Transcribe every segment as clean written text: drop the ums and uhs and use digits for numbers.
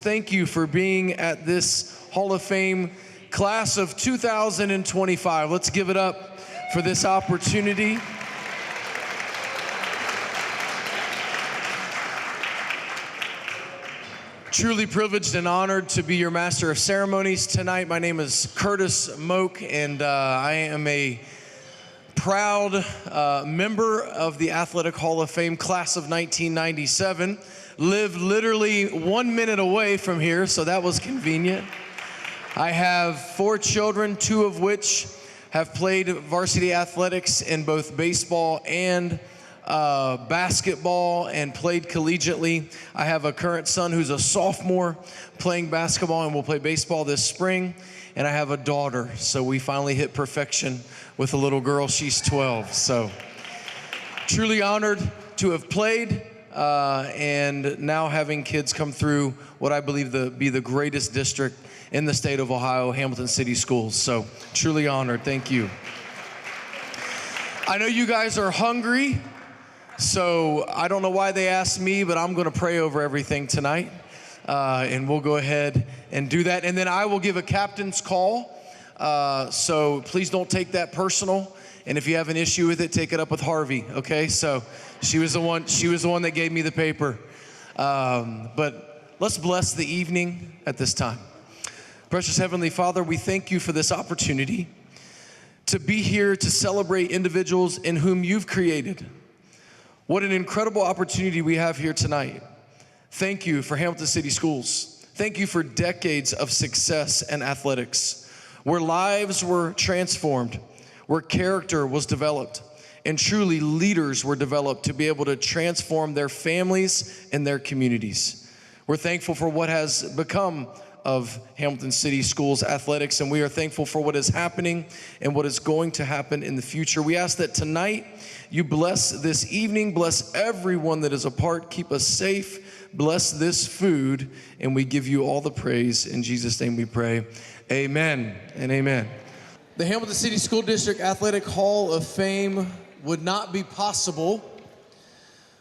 Thank you for being at this Hall of Fame class of 2025. Let's give it up for this opportunity. Truly privileged and honored to be your Master of Ceremonies tonight. My name is Curtis Moak, and I am a proud member of the Athletic Hall of Fame class of 1997. Lived literally 1 minute away from here, so that was convenient. I have 4 children, 2 of which have played varsity athletics in both baseball and basketball and played collegiately. I have a current son who's a sophomore playing basketball and will play baseball this spring. And I have a daughter, so we finally hit perfection with a little girl. She's 12. So truly honored to have played and now having kids come through what I believe to be the greatest district in the state of Ohio, Hamilton City Schools. So truly honored. Thank you. I know you guys are hungry. So I don't know why they asked me, but I'm going to pray over everything tonight. And we'll go ahead and do that. And then I will give a captain's call. So please don't take that personal. And if you have an issue with it, take it up with Harvey. Okay. So she was the one that gave me the paper. But let's bless the evening at this time. Precious Heavenly Father, we thank you for this opportunity to be here to celebrate individuals in whom you've created. What an incredible opportunity we have here tonight. Thank you for Hamilton City Schools. Thank you for decades of success in athletics, where lives were transformed, where character was developed, and truly leaders were developed to be able to transform their families and their communities. We're thankful for what has become of Hamilton City Schools athletics, and we are thankful for what is happening and what is going to happen in the future. We ask that tonight you bless this evening, bless everyone that is a part, keep us safe, bless this food, and we give you all the praise. In Jesus' name we pray, amen and amen. The Hamilton City School District Athletic Hall of Fame would not be possible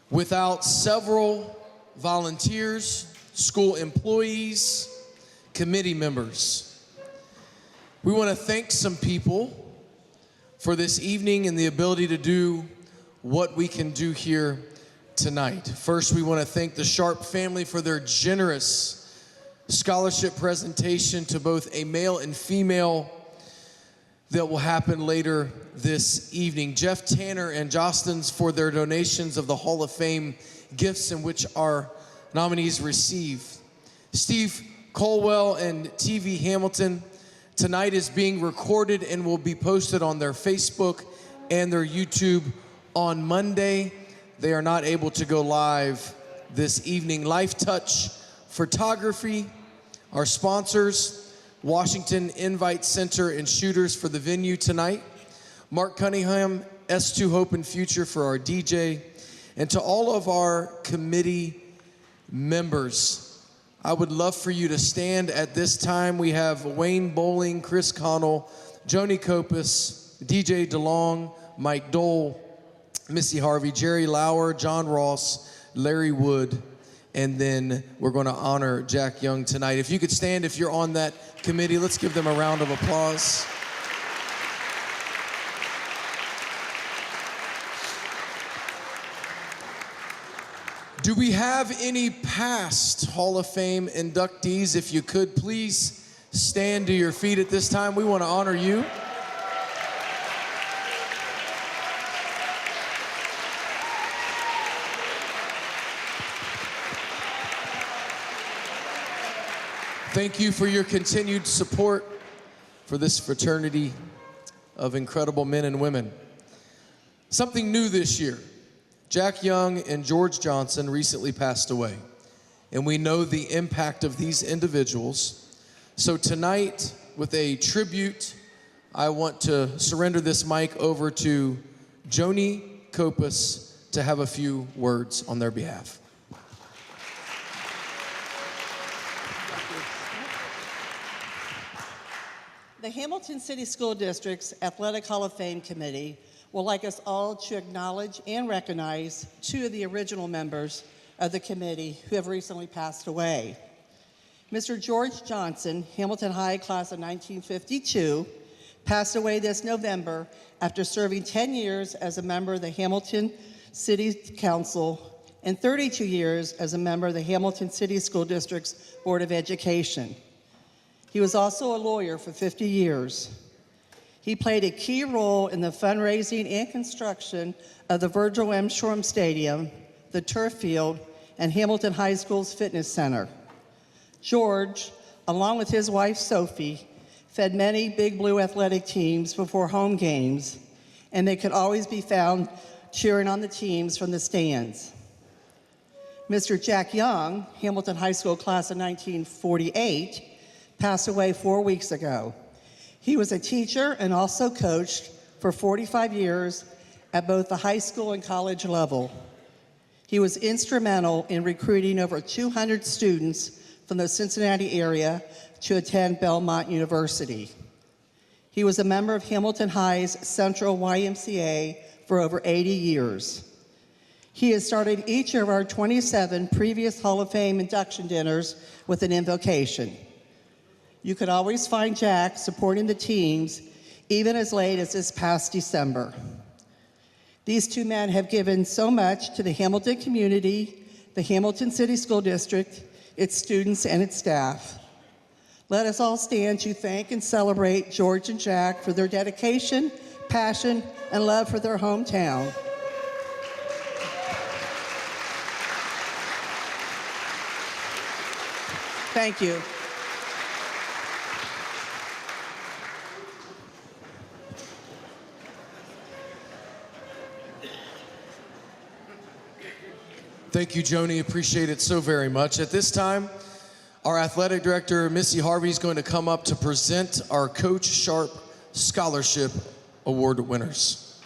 without several volunteers, school employees, committee members. We want to thank some people for this evening and the ability to do what we can do here tonight. First, we want to thank the Sharp family for their generous scholarship presentation to both a male and female that will happen later this evening. Jeff Tanner and Jostens for their donations of the Hall of Fame gifts in which our nominees receive. Steve Colwell and TV Hamilton, tonight is being recorded and will be posted on their Facebook and their YouTube on Monday. They are not able to go live this evening. Life Touch Photography, our sponsors, Washington Invite Center and Shooters for the venue tonight, Mark Cunningham, S2 Hope and Future for our DJ, and to all of our committee members. I would love for you to stand at this time. We have Wayne Bowling, Chris Connell, Joni Kopis, DJ DeLong, Mike Dole, Missy Harvey, Jerry Lauer, John Ross, Larry Wood, and then we're going to honor Jack Young tonight. If you could stand if you're on that committee, let's give them a round of applause. Do we have any past Hall of Fame inductees? If you could, please stand to your feet at this time. We want to honor you. Thank you for your continued support for this fraternity of incredible men and women. Something new this year. Jack Young and George Johnson recently passed away, and we know the impact of these individuals. So tonight, with a tribute, I want to surrender this mic over to Joni Kopis to have a few words on their behalf. The Hamilton City School District's Athletic Hall of Fame Committee would like us all to acknowledge and recognize 2 of the original members of the committee who have recently passed away. Mr. George Johnson, Hamilton High class of 1952, passed away this November after serving 10 years as a member of the Hamilton City Council and 32 years as a member of the Hamilton City School District's Board of Education. He was also a lawyer for 50 years. He played a key role in the fundraising and construction of the Virgil M. Shoreham Stadium, the turf field, and Hamilton High School's fitness center. George, along with his wife Sophie, fed many Big Blue athletic teams before home games, and they could always be found cheering on the teams from the stands. Mr. Jack Young, Hamilton High School class of 1948, passed away 4 weeks ago. He was a teacher and also coached for 45 years at both the high school and college level. He was instrumental in recruiting over 200 students from the Cincinnati area to attend Belmont University. He was a member of Hamilton High's Central YMCA for over 80 years. He has started each of our 27 previous Hall of Fame induction dinners with an invocation. You could always find Jack supporting the teams, even as late as this past December. These two men have given so much to the Hamilton community, the Hamilton City School District, its students, and its staff. Let us all stand to thank and celebrate George and Jack for their dedication, passion, and love for their hometown. Thank you. Thank you, Joni. Appreciate it so very much. At this time, our athletic director, Missy Harvey, is going to come up to present our Coach Sharp Scholarship Award winners.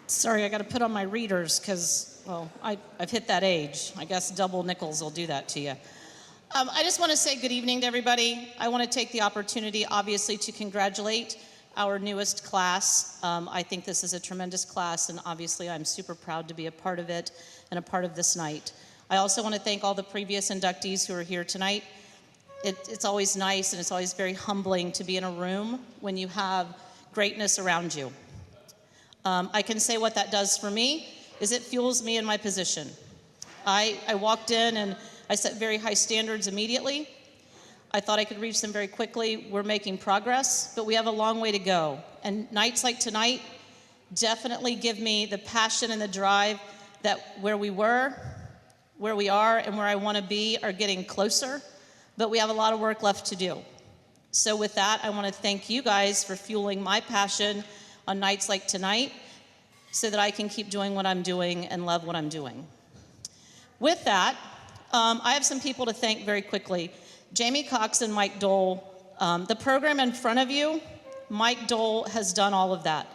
Sorry, I got to put on my readers because, well, I've hit that age. I guess double nickels will do that to you. I just want to say good evening to everybody. I want to take the opportunity, obviously, to congratulate our newest class. I think this is a tremendous class, and obviously I'm super proud to be a part of it and a part of this night. I also want to thank all the previous inductees who are here tonight. It's always nice and it's always very humbling to be in a room when you have greatness around you. I can say what that does for me is it fuels me in my position. I walked in and I set very high standards immediately. I thought I could reach them very quickly. We're making progress, but we have a long way to go. And nights like tonight definitely give me the passion and the drive that where we were, where we are, and where I want to be are getting closer, but we have a lot of work left to do. So with that, I want to thank you guys for fueling my passion on nights like tonight so that I can keep doing what I'm doing and love what I'm doing. With that, I have some people to thank very quickly. Jamie Cox and Mike Dole. The program in front of you, Mike Dole has done all of that.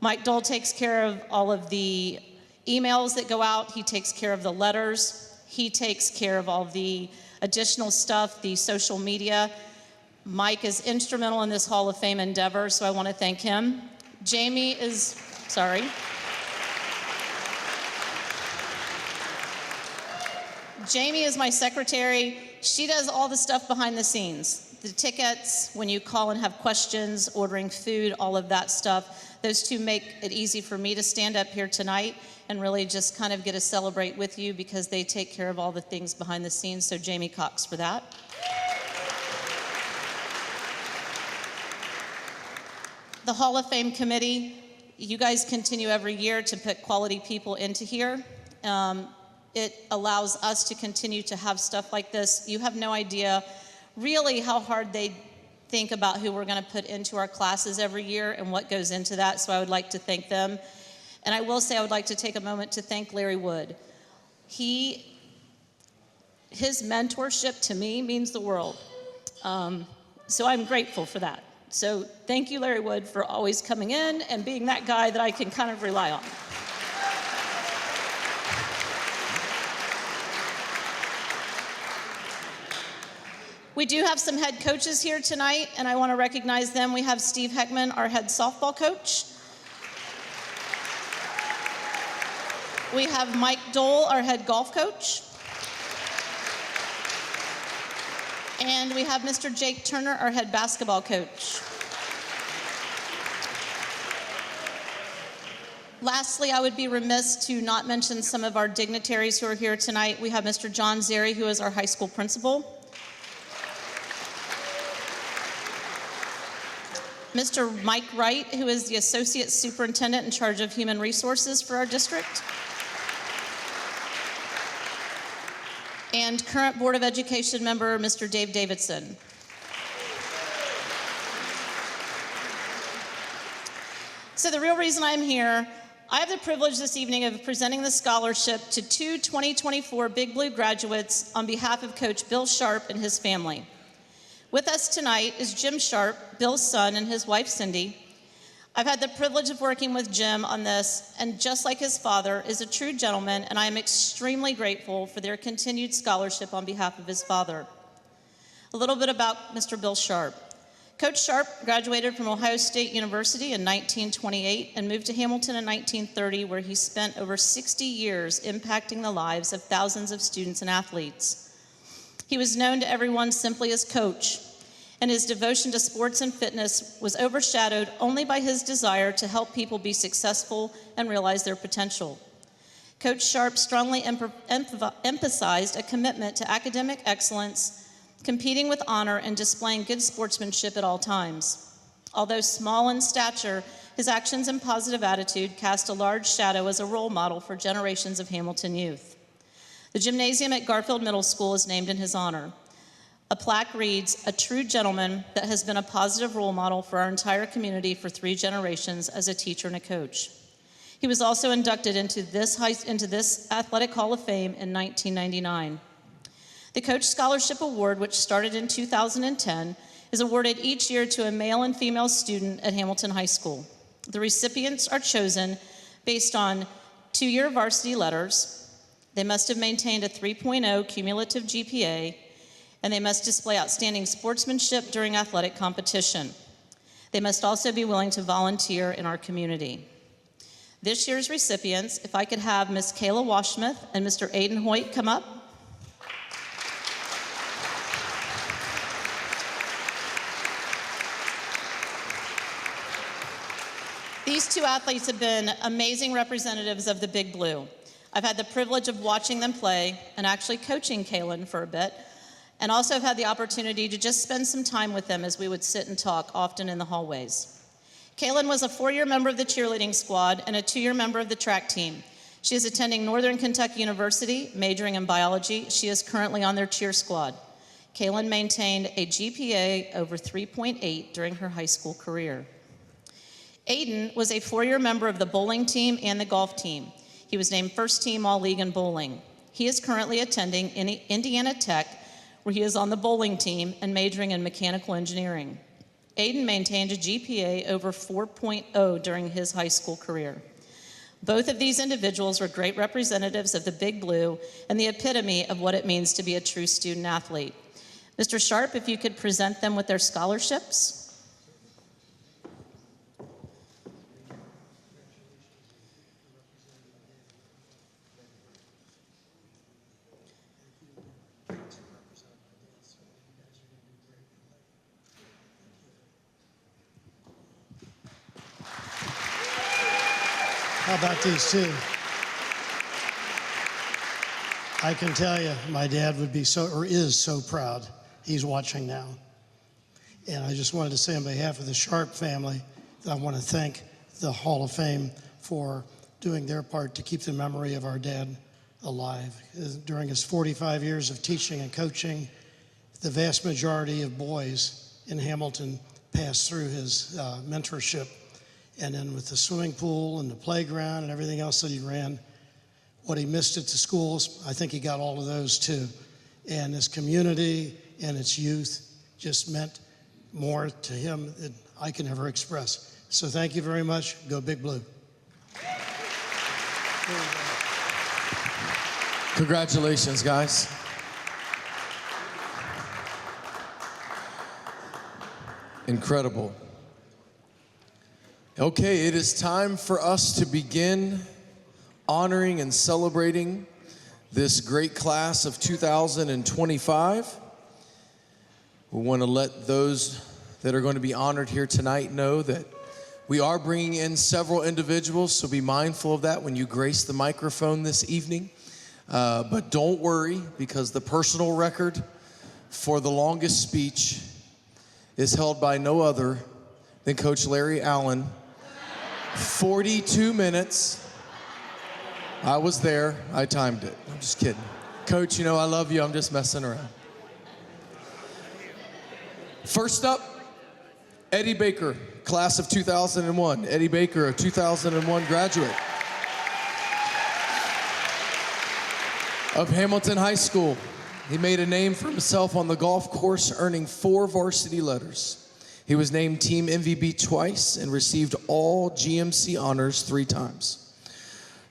Mike Dole takes care of all of the emails that go out. He takes care of the letters. He takes care of all the additional stuff, the social media. Mike is instrumental in this Hall of Fame endeavor, so I want to thank him. Jamie is, sorry. Jamie is my secretary. She does all the stuff behind the scenes. The tickets, when you call and have questions, ordering food, all of that stuff. Those two make it easy for me to stand up here tonight and really just kind of get to celebrate with you because they take care of all the things behind the scenes. So Jamie Cox for that. The Hall of Fame committee, you guys continue every year to put quality people into here. It allows us to continue to have stuff like this. You have no idea really how hard they think about who we're going to put into our classes every year and what goes into that, so I would like to thank them. And I will say I would like to take a moment to thank Larry Wood. His mentorship to me means the world. So I'm grateful for that. So thank you, Larry Wood, for always coming in and being that guy that I can kind of rely on. We do have some head coaches here tonight, and I want to recognize them. We have Steve Heckman, our head softball coach. We have Mike Dole, our head golf coach. And we have Mr. Jake Turner, our head basketball coach. Lastly, I would be remiss to not mention some of our dignitaries who are here tonight. We have Mr. John Zeri, who is our high school principal. Mr. Mike Wright, who is the Associate Superintendent in charge of Human Resources for our district. And current Board of Education member, Mr. Dave Davidson. So the real reason I'm here, I have the privilege this evening of presenting the scholarship to two 2024 Big Blue graduates on behalf of Coach Bill Sharp and his family. With us tonight is Jim Sharp, Bill's son, and his wife, Cindy. I've had the privilege of working with Jim on this, and just like his father, is a true gentleman, and I am extremely grateful for their continued scholarship on behalf of his father. A little bit about Mr. Bill Sharp. Coach Sharp graduated from Ohio State University in 1928 and moved to Hamilton in 1930, where he spent over 60 years impacting the lives of thousands of students and athletes. He was known to everyone simply as Coach, and his devotion to sports and fitness was overshadowed only by his desire to help people be successful and realize their potential. Coach Sharp strongly emphasized a commitment to academic excellence, competing with honor, and displaying good sportsmanship at all times. Although small in stature, his actions and positive attitude cast a large shadow as a role model for generations of Hamilton youth. The gymnasium at Garfield Middle School is named in his honor. A plaque reads, "A true gentleman that has been a positive role model for our entire community for 3 generations as a teacher and a coach." He was also inducted into this Athletic Hall of Fame in 1999. The Coach Scholarship Award, which started in 2010, is awarded each year to a male and female student at Hamilton High School. The recipients are chosen based on 2-year varsity letters. They must have maintained a 3.0 cumulative GPA, and they must display outstanding sportsmanship during athletic competition. They must also be willing to volunteer in our community. This year's recipients, if I could have Ms. Kayla Washmuth and Mr. Aiden Hoyt come up. These 2 athletes have been amazing representatives of the Big Blue. I've had the privilege of watching them play and actually coaching Kaylin for a bit, and also have had the opportunity to just spend some time with them as we would sit and talk, often in the hallways. Kaylin was a 4-year member of the cheerleading squad and a 2-year member of the track team. She is attending Northern Kentucky University, majoring in biology. She is currently on their cheer squad. Kaylin maintained a GPA over 3.8 during her high school career. Aiden was a 4-year member of the bowling team and the golf team. He was named first team All-League in bowling. He is currently attending Indiana Tech, where he is on the bowling team and majoring in mechanical engineering. Aiden maintained a GPA over 4.0 during his high school career. Both of these individuals were great representatives of the Big Blue and the epitome of what it means to be a true student athlete. Mr. Sharp, if you could present them with their scholarships. How about these 2? I can tell you, my dad would be is so proud. He's watching now. And I just wanted to say on behalf of the Sharp family that I want to thank the Hall of Fame for doing their part to keep the memory of our dad alive. During his 45 years of teaching and coaching, the vast majority of boys in Hamilton passed through his mentorship. And then with the swimming pool and the playground and everything else that he ran, what he missed at the schools, I think he got all of those too. And his community and its youth just meant more to him than I can ever express. So thank you very much. Go Big Blue. Congratulations, guys. Incredible. Okay, it is time for us to begin honoring and celebrating this great class of 2025. We want to let those that are going to be honored here tonight know that we are bringing in several individuals, so be mindful of that when you grace the microphone this evening. But don't worry, because the personal record for the longest speech is held by no other than Coach Larry Allen. 42 minutes. I was there. I timed it. I'm just kidding. Coach, you know I love you. I'm just messing around. First up, Eddie Baker, class of 2001. Eddie Baker, a 2001 graduate of Hamilton High School. He made a name for himself on the golf course, earning 4 varsity letters. He was named Team MVP twice and received all GMC honors 3 times.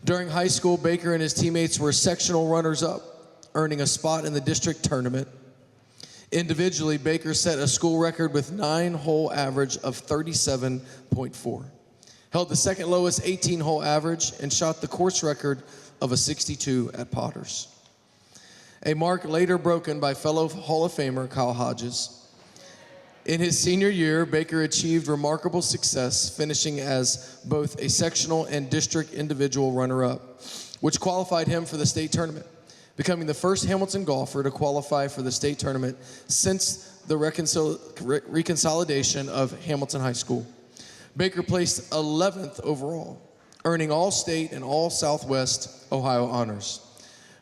During high school, Baker and his teammates were sectional runners-up, earning a spot in the district tournament. Individually, Baker set a school record with 9-hole average of 37.4, held the second lowest 18-hole average, and shot the course record of a 62 at Potters, a mark later broken by fellow Hall of Famer Kyle Hodges. In his senior year, Baker achieved remarkable success, finishing as both a sectional and district individual runner-up, which qualified him for the state tournament, becoming the first Hamilton golfer to qualify for the state tournament since the reconsolidation of Hamilton High School. Baker placed 11th overall, earning all state and all Southwest Ohio honors.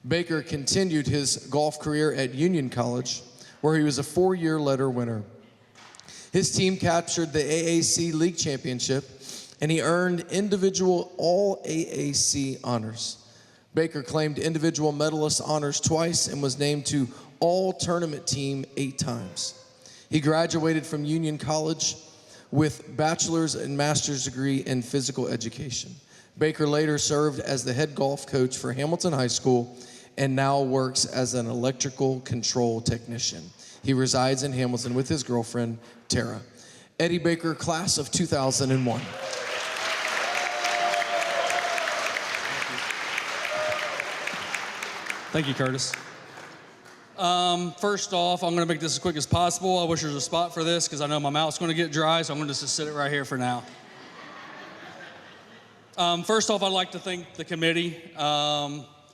Baker continued his golf career at Union College, where he was a 4-year letter winner. His team captured the AAC League Championship, and he earned individual all AAC honors. Baker claimed individual medalist honors twice and was named to all tournament team 8 times. He graduated from Union College with bachelor's and master's degree in physical education. Baker later served as the head golf coach for Hamilton High School and now works as an electrical control technician. He resides in Hamilton with his girlfriend, Tara. Eddie Baker, class of 2001. Thank you, Curtis. First off, I'm going to make this as quick as possible. I wish there was a spot for this because I know my mouth's going to get dry, so I'm going to just sit it right here for now. First off, I'd like to thank the committee,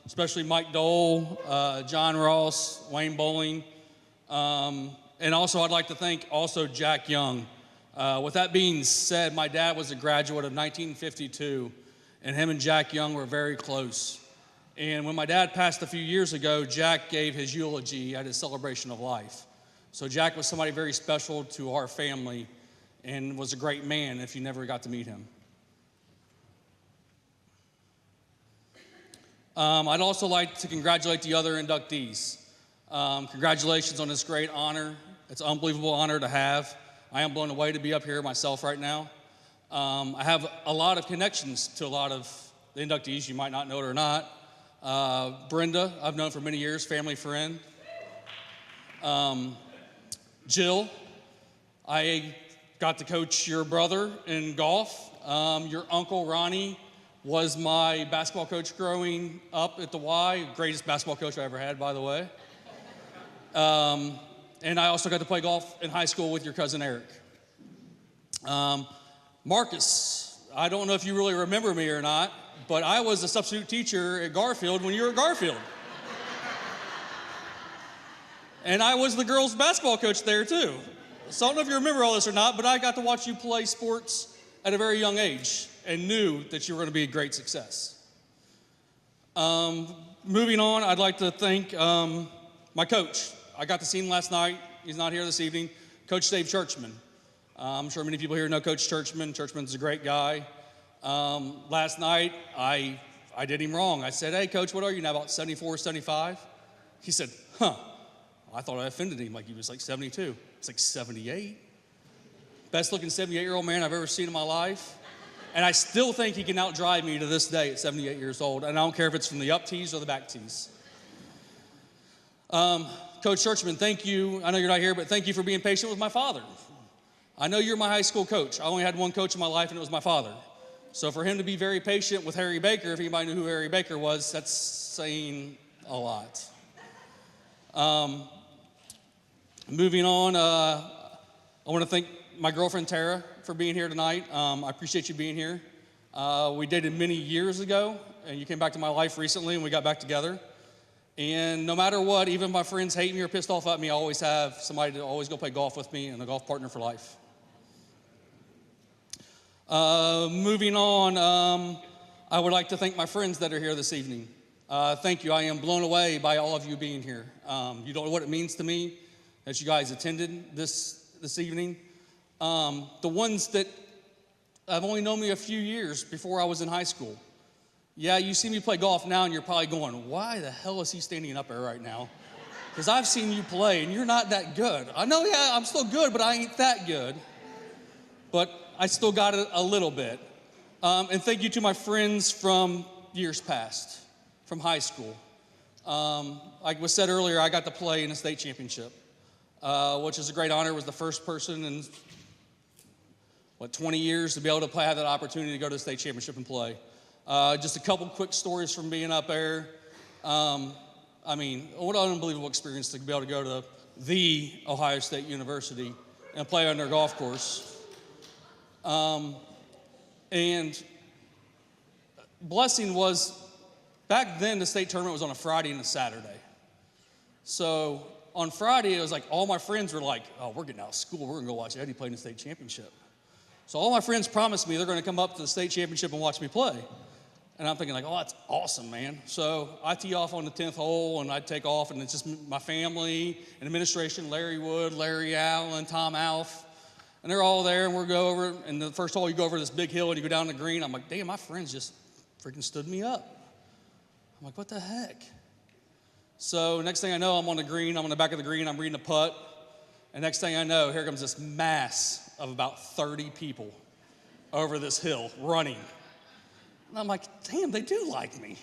especially Mike Dole, John Ross, Wayne Bowling, and also I'd like to thank also Jack Young. With that being said, my dad was a graduate of 1952, and him and Jack Young were very close. And when my dad passed a few years ago, Jack gave his eulogy at his celebration of life. So Jack was somebody very special to our family and was a great man if you never got to meet him. I'd also like to congratulate the other inductees. Congratulations on this great honor. It's an unbelievable honor to have. I am blown away to be up here myself right now. I have a lot of connections to a lot of the inductees. You might not know it or not. Brenda, I've known for many years, family friend. Jill, I got to coach your brother in golf. Your uncle, Ronnie, was my basketball coach growing up at the Y. Greatest basketball coach I ever had, by the way. And I also got to play golf in high school with your cousin Eric. Marcus, I don't know if you really remember me or not, but I was a substitute teacher at Garfield when you were at Garfield. And I was the girls' basketball coach there too. So I don't know if you remember all this or not, but I got to watch you play sports at a very young age and knew that you were going to be a great success. Moving on, I'd like to thank my coach. I got to see him last night. He's not here this evening. Coach Dave Churchman. I'm sure many people here know Coach Churchman. Churchman's a great guy. Last night, I did him wrong. I said, hey, Coach, what are you now, about 74, 75? He said, I thought I offended him like he was like 72. It's like 78. Best looking 78-year-old man I've ever seen in my life. And I still think he can outdrive me to this day at 78 years old. And I don't care if it's from the up tees or the back tees. Coach Churchman, thank you. I know you're not here, but thank you for being patient with my father. I know you're my high school coach. I only had one coach in my life, and it was my father. So for him to be very patient with Harry Baker, if anybody knew who Harry Baker was, that's saying a lot. Moving on, I want to thank my girlfriend Tara for being here tonight. I appreciate you being here. We dated many years ago, and you came back to my life recently, and we got back together. And no matter what, even if my friends hate me or pissed off at me, I always have somebody to always go play golf with me and a golf partner for life. Moving on, I would like to thank my friends that are here this evening. Thank you. I am blown away by all of you being here. You don't know what it means to me that you guys attended this evening. The ones that have only known me a few years before I was in high school. Yeah, you see me play golf now and you're probably going, why the hell is he standing up there right now? Because I've seen you play and you're not that good. I know, yeah, I'm still good, but I ain't that good. But I still got it a little bit. And thank you to my friends from years past, from high school. Like was said earlier, I got to play in a state championship, which is a great honor. I was the first person in, 20 years to be able to have that opportunity to go to the state championship and play. Just a couple quick stories from being up there. I mean, what an unbelievable experience to be able to go to the Ohio State University and play on their golf course. And blessing was, back then the state tournament was on a Friday and a Saturday. So on Friday, it was like all my friends were like, oh, we're getting out of school. We're gonna go watch Eddie play in the state championship. So all my friends promised me they're gonna come up to the state championship and watch me play. And I'm thinking like, oh, that's awesome, man. So I tee off on the 10th hole and I take off and it's just my family and administration, Larry Wood, Larry Allen, Tom Alf. And they're all there and we'll go over, and the first hole you go over this big hill and you go down the green. I'm like, damn, my friends just freaking stood me up. I'm like, what the heck? So next thing I know, I'm on the green, I'm on the back of the green, I'm reading a putt. And next thing I know, here comes this mass of about 30 people over this hill running. And I'm like, damn, they do like me.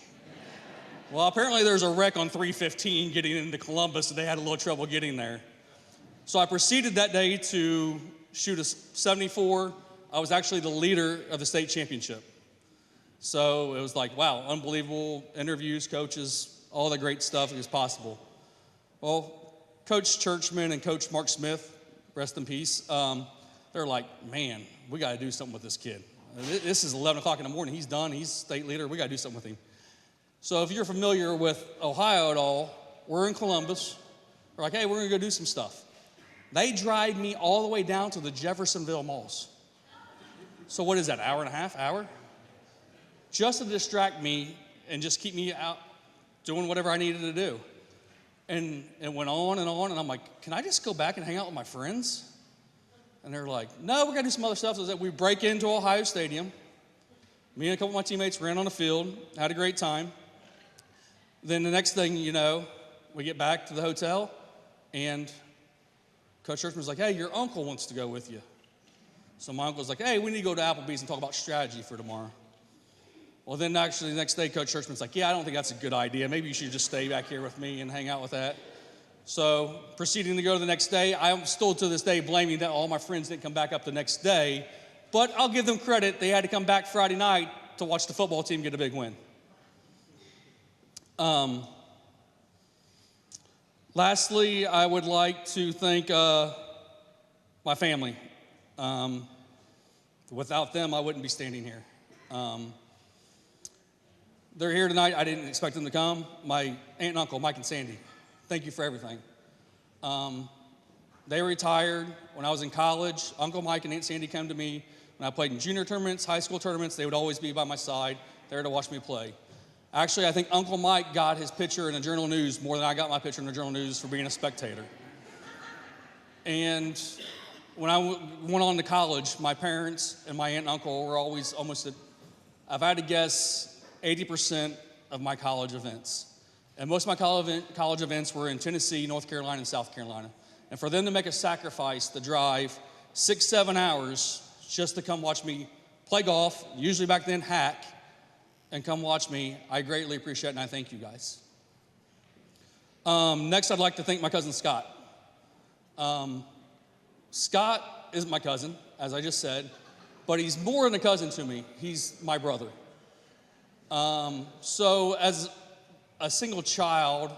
Well, apparently there's a wreck on 315 getting into Columbus, and they had a little trouble getting there. So I proceeded that day to shoot a 74. I was actually the leader of the state championship. So it was like, wow, unbelievable interviews, coaches, all the great stuff is possible. Well, Coach Churchman and Coach Mark Smith, rest in peace, they're like, man, we got to do something with this kid. This is 11 o'clock in the morning. He's done. He's state leader. We got to do something with him. So if you're familiar with Ohio at all, we're in Columbus. We're like, hey, we're going to go do some stuff. They drive me all the way down to the Jeffersonville malls. So what is that, hour and a half, hour? Just to distract me and just keep me out doing whatever I needed to do. And it went on, and I'm like, can I just go back and hang out with my friends? And they're like, no, we're going to do some other stuff. So that we break into Ohio Stadium. Me and a couple of my teammates ran on the field, had a great time. Then the next thing you know, we get back to the hotel, and Coach Churchman's like, hey, your uncle wants to go with you. So my uncle's like, hey, we need to go to Applebee's and talk about strategy for tomorrow. Well, then actually the next day, Coach Churchman's like, yeah, I don't think that's a good idea. Maybe you should just stay back here with me and hang out with that. So proceeding to go the next day, I'm still to this day blaming that all my friends didn't come back up the next day. But I'll give them credit. They had to come back Friday night to watch the football team get a big win. Lastly, I would like to thank my family. Without them, I wouldn't be standing here. They're here tonight. I didn't expect them to come. My aunt and uncle, Mike and Sandy, thank you for everything. They retired when I was in college. Uncle Mike and Aunt Sandy came to me when I played in junior tournaments, high school tournaments. They would always be by my side, there to watch me play. Actually, I think Uncle Mike got his picture in the Journal News more than I got my picture in the Journal News for being a spectator. And when I went on to college, my parents and my aunt and uncle were always almost at, I've had to guess, 80% of my college events. And most of my college events were in Tennessee, North Carolina, and South Carolina. And for them to make a sacrifice to drive 6-7 hours just to come watch me play golf, usually back then hack, and come watch me, I greatly appreciate it, and I thank you guys. Next, I'd like to thank my cousin Scott. Scott is my cousin, as I just said. but he's more than a cousin to me. He's my brother. So as a single child,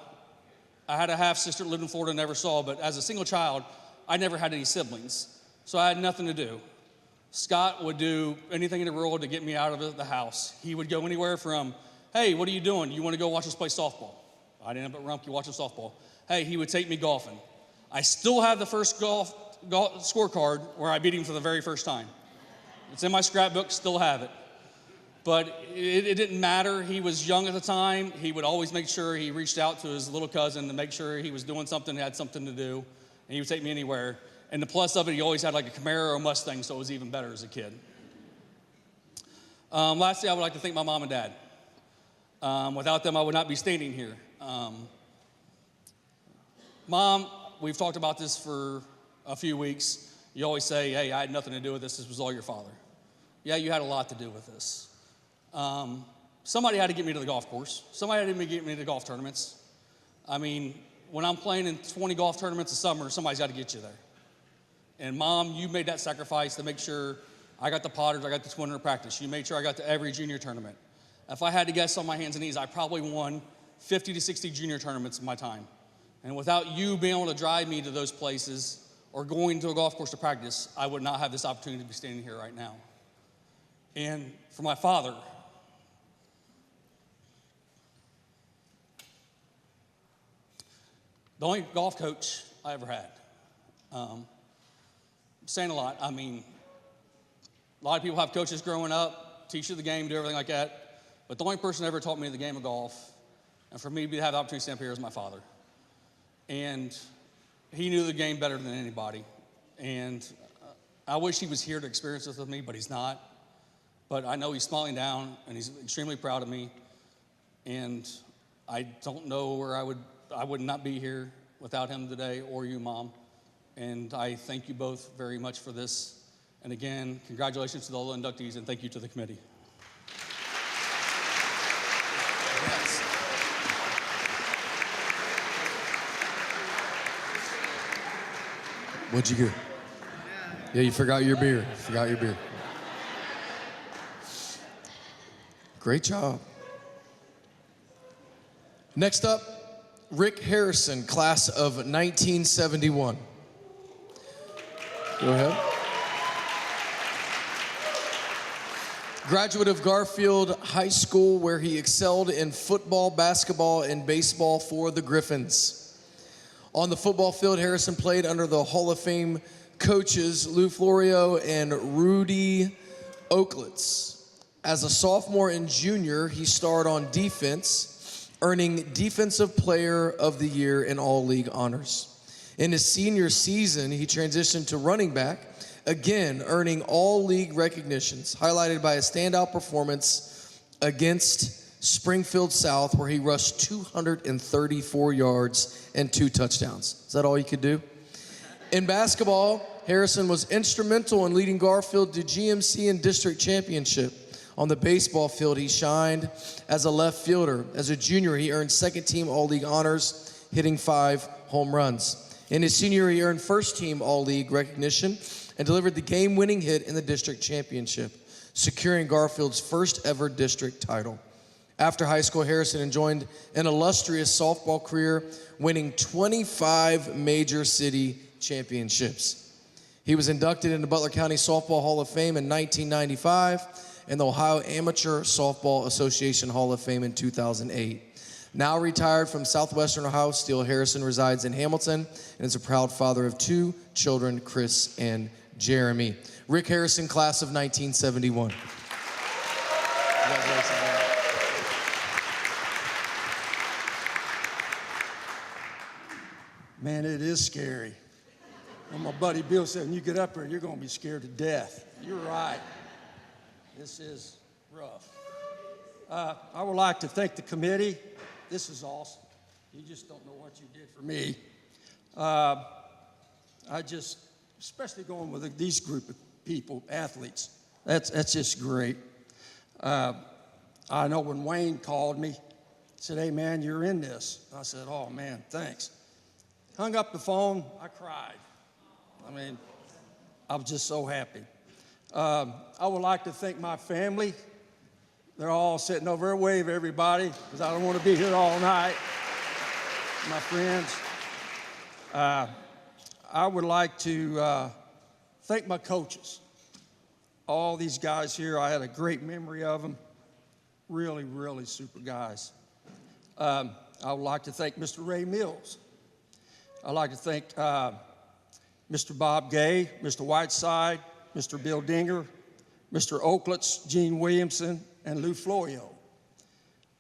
I had a half-sister that lived in Florida, never saw, but as a single child, I never had any siblings. So I had nothing to do. Scott would do anything in the world to get me out of the house. He would go anywhere from, hey, what are you doing? You want to go watch us play softball? I'd end up at Rumpke watching softball. Hey, he would take me golfing. I still have the first golf scorecard where I beat him for the very first time. It's in my scrapbook, still have it. But it didn't matter. He was young at the time. He would always make sure he reached out to his little cousin to make sure he was doing something, had something to do, and he would take me anywhere. And the plus of it, he always had like a Camaro or a Mustang, so it was even better as a kid. Lastly, I would like to thank my mom and dad. Without them, I would not be standing here. Mom, we've talked about this for a few weeks. You always say, hey, I had nothing to do with this. This was all your father. Yeah, you had a lot to do with this. Somebody had to get me to the golf course. Somebody had to get me to golf tournaments. I mean, when I'm playing in 20 golf tournaments a summer, somebody's got to get you there. And Mom, you made that sacrifice to make sure I got the Potters, I got the 200 practice. You made sure I got to every junior tournament. If I had to guess on my hands and knees, I probably won 50 to 60 junior tournaments in my time. And without you being able to drive me to those places or going to a golf course to practice, I would not have this opportunity to be standing here right now. And for my father, the only golf coach I ever had. Saying a lot. I mean, a lot of people have coaches growing up, teach you the game, do everything like that. But the only person that ever taught me the game of golf, and for me to have the opportunity to stand up here, is my father. And he knew the game better than anybody. And I wish he was here to experience this with me, but he's not. But I know he's smiling down, and he's extremely proud of me. And I don't know where I would not be here without him today, or you, Mom. And I thank you both very much for this. And again, congratulations to all the inductees, and thank you to the committee. Yes. What'd you get? Yeah, you forgot your beer. Great job. Next up, Rick Harrison, class of 1971. Go ahead. Graduate of Garfield High School, where he excelled in football, basketball, and baseball for the Griffins. On the football field, Harrison played under the Hall of Fame coaches Lou Florio and Rudy Oaklitz. As a sophomore and junior, he starred on defense, earning Defensive Player of the Year in all league honors. In his senior season, he transitioned to running back, again earning all league recognitions, highlighted by a standout performance against Springfield South, where he rushed 234 yards and 2 touchdowns. Is that all you could do? In basketball, Harrison was instrumental in leading Garfield to GMC and district championship. On the baseball field, he shined as a left fielder. As a junior, he earned second-team All-League honors, hitting 5 home runs. In his senior year, he earned first-team All-League recognition and delivered the game-winning hit in the district championship, securing Garfield's first-ever district title. After high school, Harrison enjoyed an illustrious softball career, winning 25 major city championships. He was inducted into Butler County Softball Hall of Fame in 1995 and the Ohio Amateur Softball Association Hall of Fame in 2008. Now retired from Southwestern Ohio Steel, Harrison resides in Hamilton and is a proud father of 2 children, Chris and Jeremy. Rick Harrison, class of 1971. Congratulations, man. Man, it is scary. Well, my buddy Bill said, when you get up here, you're going to be scared to death. You're right. This is rough. I would like to thank the committee. This is awesome. You just don't know what you did for me. Especially going with these group of people, athletes, that's just great. I know when Wayne called me, said, hey, man, you're in this. I said, oh, man, thanks. Hung up the phone, I cried. I mean, I was just so happy. I would like to thank my family. They're all sitting over there. Wave, everybody, because I don't want to be here all night. My friends. I would like to thank my coaches. All these guys here, I had a great memory of them. Really, really super guys. I would like to thank Mr. Ray Mills. I'd like to thank Mr. Bob Gay, Mr. Whiteside, Mr. Bill Dinger, Mr. Oaklets, Gene Williamson, and Lou Florio.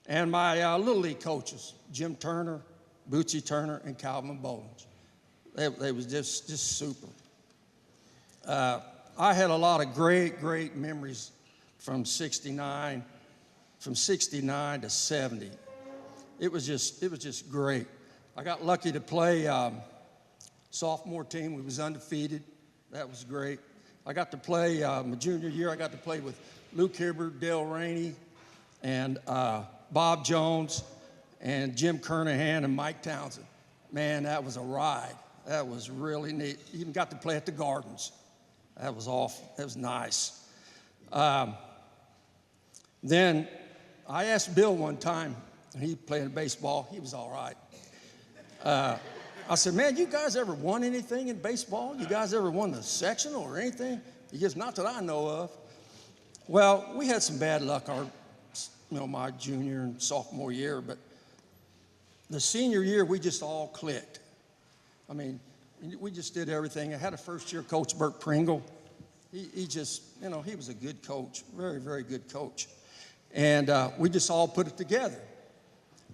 And my Little League coaches, Jim Turner, Bootsy Turner, and Calvin Bowlins. They was just super. I had a lot of great memories from 69 to 70. It was just great. I got lucky to play sophomore team. We was undefeated. That was great. I got to play my junior year. I got to play with Luke Hibbert, Dale Rainey, and Bob Jones, and Jim Kernahan, and Mike Townsend. Man, that was a ride. That was really neat. Even got to play at the Gardens. That was awful. That was nice. Then I asked Bill one time, he played baseball. He was all right. I said, man, you guys ever won anything in baseball? You guys ever won the sectional or anything? He goes, not that I know of. Well, we had some bad luck my junior and sophomore year, but the senior year, we just all clicked. I mean, we just did everything. I had a first-year coach, Bert Pringle. He just, he was a good coach, very, very good coach. And we just all put it together.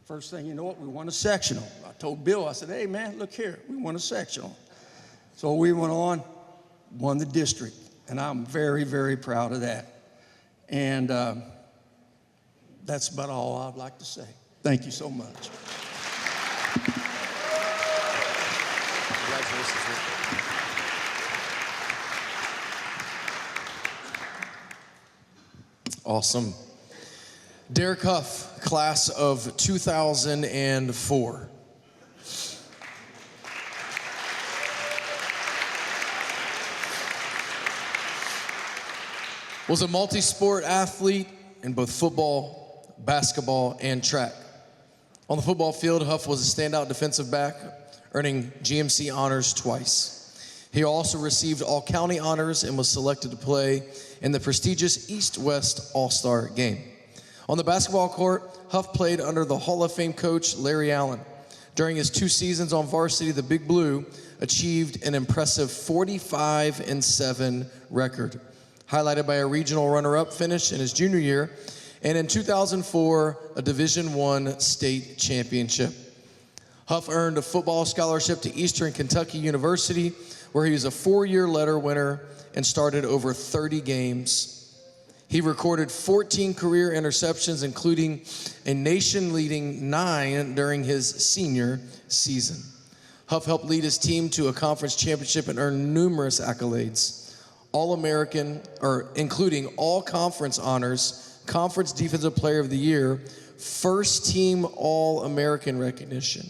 First thing you know, we won a sectional. I told Bill, I said, hey, man, look here, we won a sectional. So we went on, won the district, and I'm very, very proud of that. And that's about all I'd like to say. Thank you so much. Awesome. Derek Huff, class of 2004. Was a multi-sport athlete in both football, basketball, and track. On the football field, Huff was a standout defensive back, earning GMC honors twice. He also received all-county honors and was selected to play in the prestigious East-West All-Star game. On the basketball court, Huff played under the Hall of Fame coach Larry Allen. During his 2 seasons on varsity, the Big Blue achieved an impressive 45-7 record, highlighted by a regional runner-up finish in his junior year, and in 2004, a Division I state championship. Huff earned a football scholarship to Eastern Kentucky University, where he was a 4-year letter winner and started over 30 games. He recorded 14 career interceptions, including a nation-leading 9 during his senior season. Huff helped lead his team to a conference championship and earned numerous accolades, including all conference honors, Conference Defensive Player of the Year, first team All-American recognition.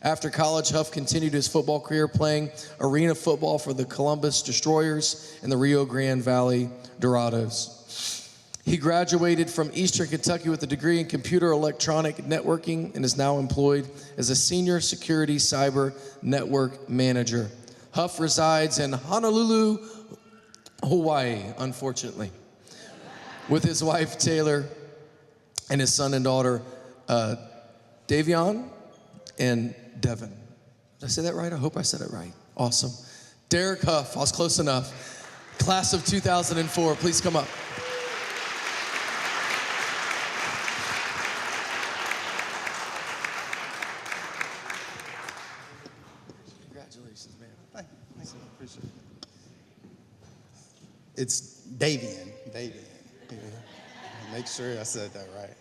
After college, Huff continued his football career playing arena football for the Columbus Destroyers and the Rio Grande Valley Dorados. He graduated from Eastern Kentucky with a degree in computer electronic networking and is now employed as a senior security cyber network manager. Huff resides in Honolulu, Hawaii, unfortunately, with his wife, Taylor, and his son and daughter, Davion and Devin. Did I say that right? I hope I said it right. Awesome. Derek Huff, I was close enough. Class of 2004, please come up. Congratulations, man. Thank you. Appreciate it. It's Davian. Yeah. Make sure I said that right.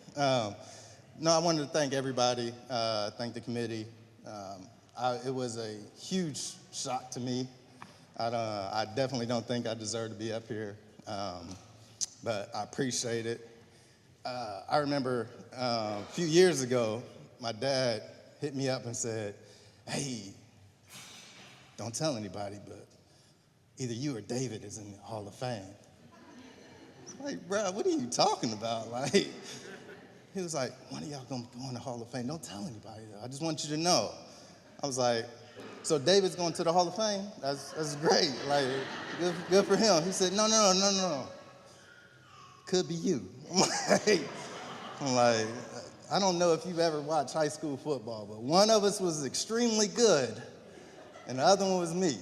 No, I wanted to thank everybody, thank the committee. It was a huge shock to me. I definitely don't think I deserve to be up here, but I appreciate it. I remember a few years ago, my dad hit me up and said, hey, don't tell anybody, but either you or David is in the Hall of Fame. Like, bro, what are you talking about? Like, he was like, one of y'all gonna go in the Hall of Fame. Don't tell anybody though. I just want you to know. I was like, so David's going to the Hall of Fame? That's great. Like, good for him. He said, no. Could be you. I'm like, I don't know if you've ever watched high school football, but one of us was extremely good, and the other one was me.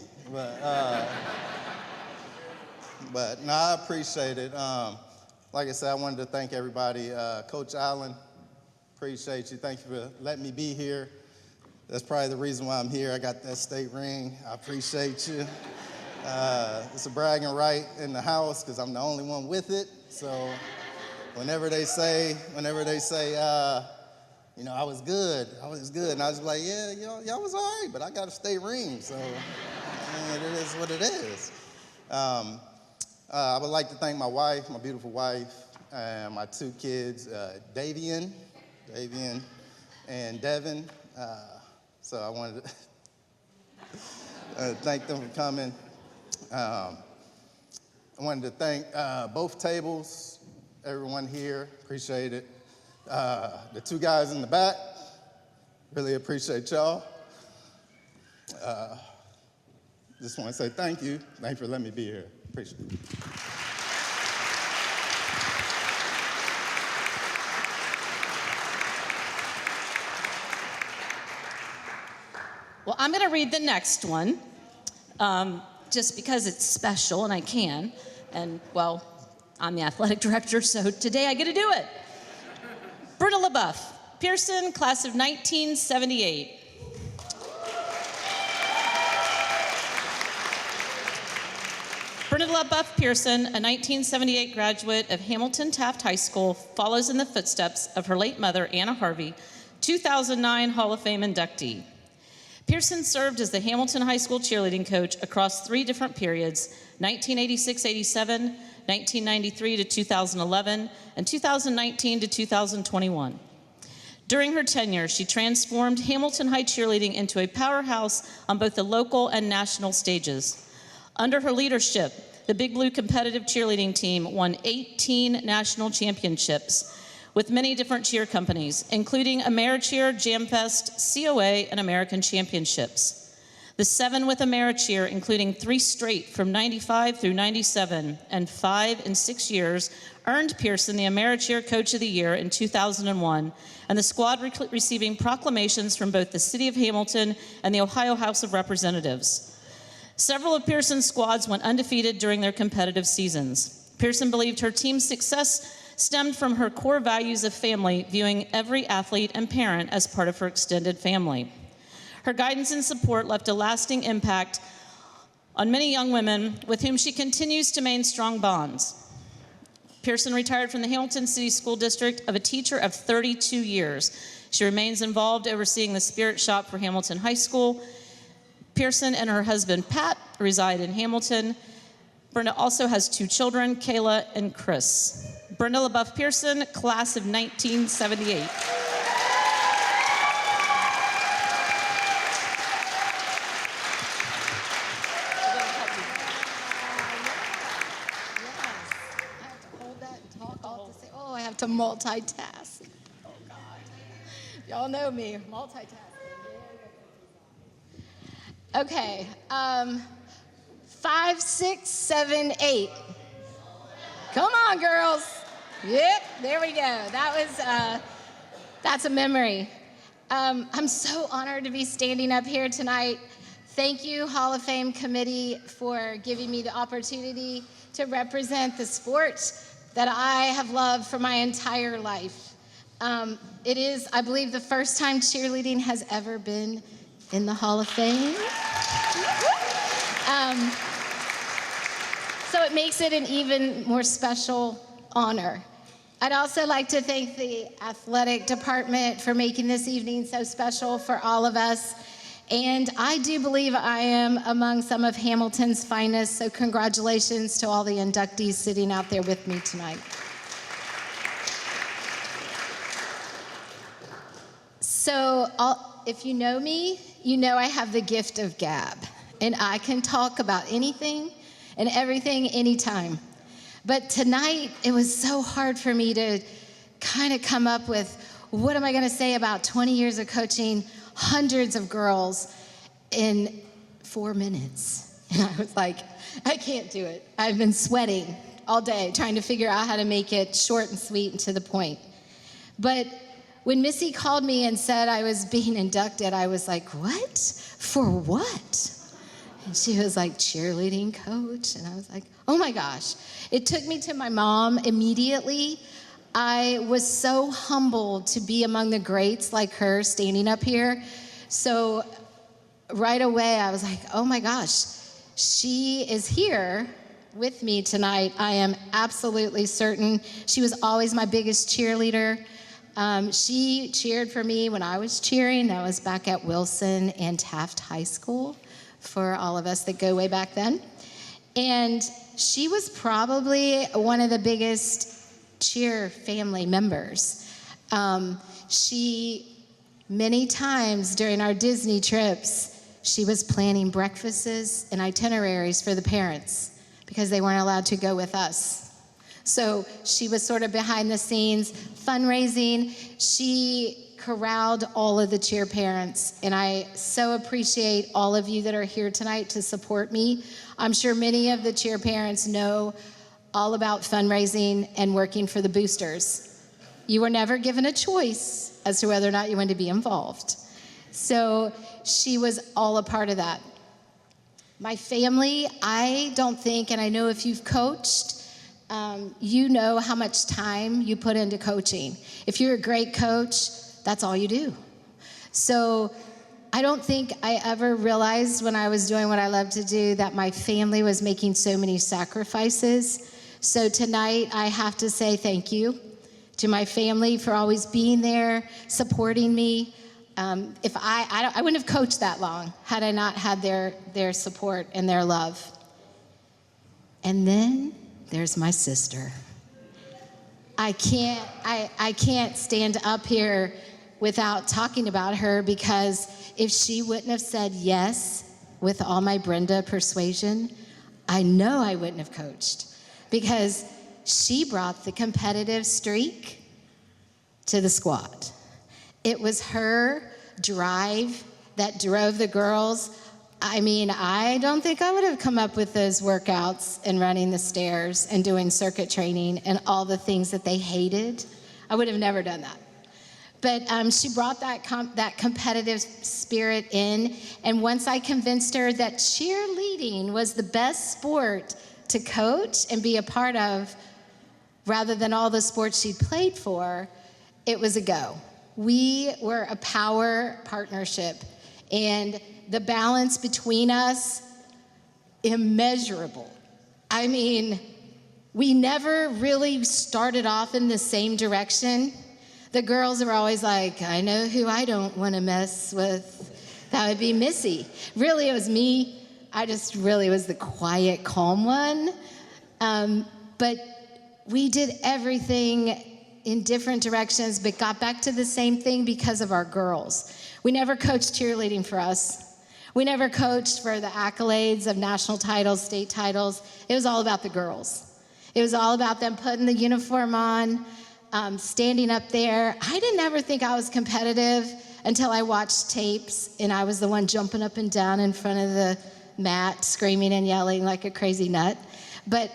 But no, I appreciate it. Like I said, I wanted to thank everybody. Coach Allen, appreciate you. Thank you for letting me be here. That's probably the reason why I'm here. I got that state ring. I appreciate you. It's a bragging right in the house because I'm the only one with it. So whenever they say, you know, I was good. And I was like, yeah, y'all was all right, but I got a state ring. So it is what it is. I would like to thank my wife, my beautiful wife, and my two kids, Davian and Devin. So I wanted to thank them for coming. I wanted to thank both tables, everyone here, appreciate it. The two guys in the back, really appreciate y'all. Just want to say thank you. Thank you for letting me be here. Appreciate it. Well, I'm going to read the next one, just because it's special and I can. And, well, I'm the athletic director, so today I get to do it. Britta LaBeouf, Pearson, class of 1978. Britta LaBeouf Pearson, a 1978 graduate of Hamilton Taft High School, follows in the footsteps of her late mother, Anna Harvey, 2009 Hall of Fame inductee. Pearson served as the Hamilton High School cheerleading coach across 3 different periods, 1986-87, 1993 to 2011, and 2019 to 2021. During her tenure, she transformed Hamilton High cheerleading into a powerhouse on both the local and national stages. Under her leadership, the Big Blue competitive cheerleading team won 18 national championships with many different cheer companies, including AmeriCheer, JamFest, COA, and American Championships. The 7 with AmeriCheer, including 3 straight from 95 through 97, and 5 in 6 years, earned Pearson the AmeriCheer Coach of the Year in 2001, and the squad receiving proclamations from both the City of Hamilton and the Ohio House of Representatives. Several of Pearson's squads went undefeated during their competitive seasons. Pearson believed her team's success stemmed from her core values of family, viewing every athlete and parent as part of her extended family. Her guidance and support left a lasting impact on many young women with whom she continues to maintain strong bonds. Pearson retired from the Hamilton City School District of a teacher of 32 years. She remains involved overseeing the Spirit Shop for Hamilton High School. Pearson and her husband, Pat, reside in Hamilton. Brenda also has 2 children, Kayla and Chris. Brenda LaBeouf Pearson, class of 1978. I have to multitask. Oh, God. Y'all know me, multitask. Okay, 5, 6, 7, 8. Come on, girls. Yep, there we go. That's a memory. I'm so honored to be standing up here tonight. Thank you, Hall of Fame committee, for giving me the opportunity to represent the sport that I have loved for my entire life. It is, I believe, the first time cheerleading has ever been in the Hall of Fame. So it makes it an even more special honor. I'd also like to thank the athletic department for making this evening so special for all of us. And I do believe I am among some of Hamilton's finest, so congratulations to all the inductees sitting out there with me tonight. So if you know me, you know I have the gift of gab, and I can talk about anything and everything anytime. But tonight, it was so hard for me to kind of come up with, what am I going to say about 20 years of coaching hundreds of girls in 4 minutes? And I was like, I can't do it. I've been sweating all day trying to figure out how to make it short and sweet and to the point. But when Missy called me and said I was being inducted, I was like, what? For what? And she was like, cheerleading coach. And I was like, oh my gosh. It took me to my mom immediately. I was so humbled to be among the greats like her standing up here. So right away, I was like, oh my gosh, she is here with me tonight. I am absolutely certain. She was always my biggest cheerleader. She cheered for me when I was cheering. That was back at Wilson and Taft High School for all of us that go way back then. And she was probably one of the biggest cheer family members. She, many times during our Disney trips, she was planning breakfasts and itineraries for the parents because they weren't allowed to go with us. So she was sort of behind the scenes, fundraising. She corralled all of the cheer parents, and I so appreciate all of you that are here tonight to support me. I'm sure many of the cheer parents know all about fundraising and working for the boosters. You were never given a choice as to whether or not you wanted to be involved. So she was all a part of that. My family, I don't think, and I know if you've coached, you know how much time you put into coaching. If you're a great coach, that's all you do. So I don't think I ever realized when I was doing what I love to do that my family was making so many sacrifices. So tonight I have to say thank you to my family for always being there, supporting me. If I wouldn't have coached that long had I not had their support and their love. And then there's my sister. I can't stand up here without talking about her, because if she wouldn't have said yes with all my Brenda persuasion, I know I wouldn't have coached, because she brought the competitive streak to the squad. It was her drive that drove the girls. I mean, I don't think I would have come up with those workouts and running the stairs and doing circuit training and all the things that they hated. I would have never done that. But she brought that competitive spirit in, and once I convinced her that cheerleading was the best sport to coach and be a part of, rather than all the sports she played for, it was a go. We were a power partnership, and the balance between us, immeasurable. I mean, we never really started off in the same direction. The girls are always like, I know who I don't want to mess with. That would be Missy. Really, it was me. I just really was the quiet, calm one. But we did everything in different directions, but got back to the same thing because of our girls. We never coached cheerleading for us. We never coached for the accolades of national titles, state titles. It was all about the girls. It was all about them putting the uniform on, standing up there. I didn't ever think I was competitive until I watched tapes, and I was the one jumping up and down in front of the mat, screaming and yelling like a crazy nut. But,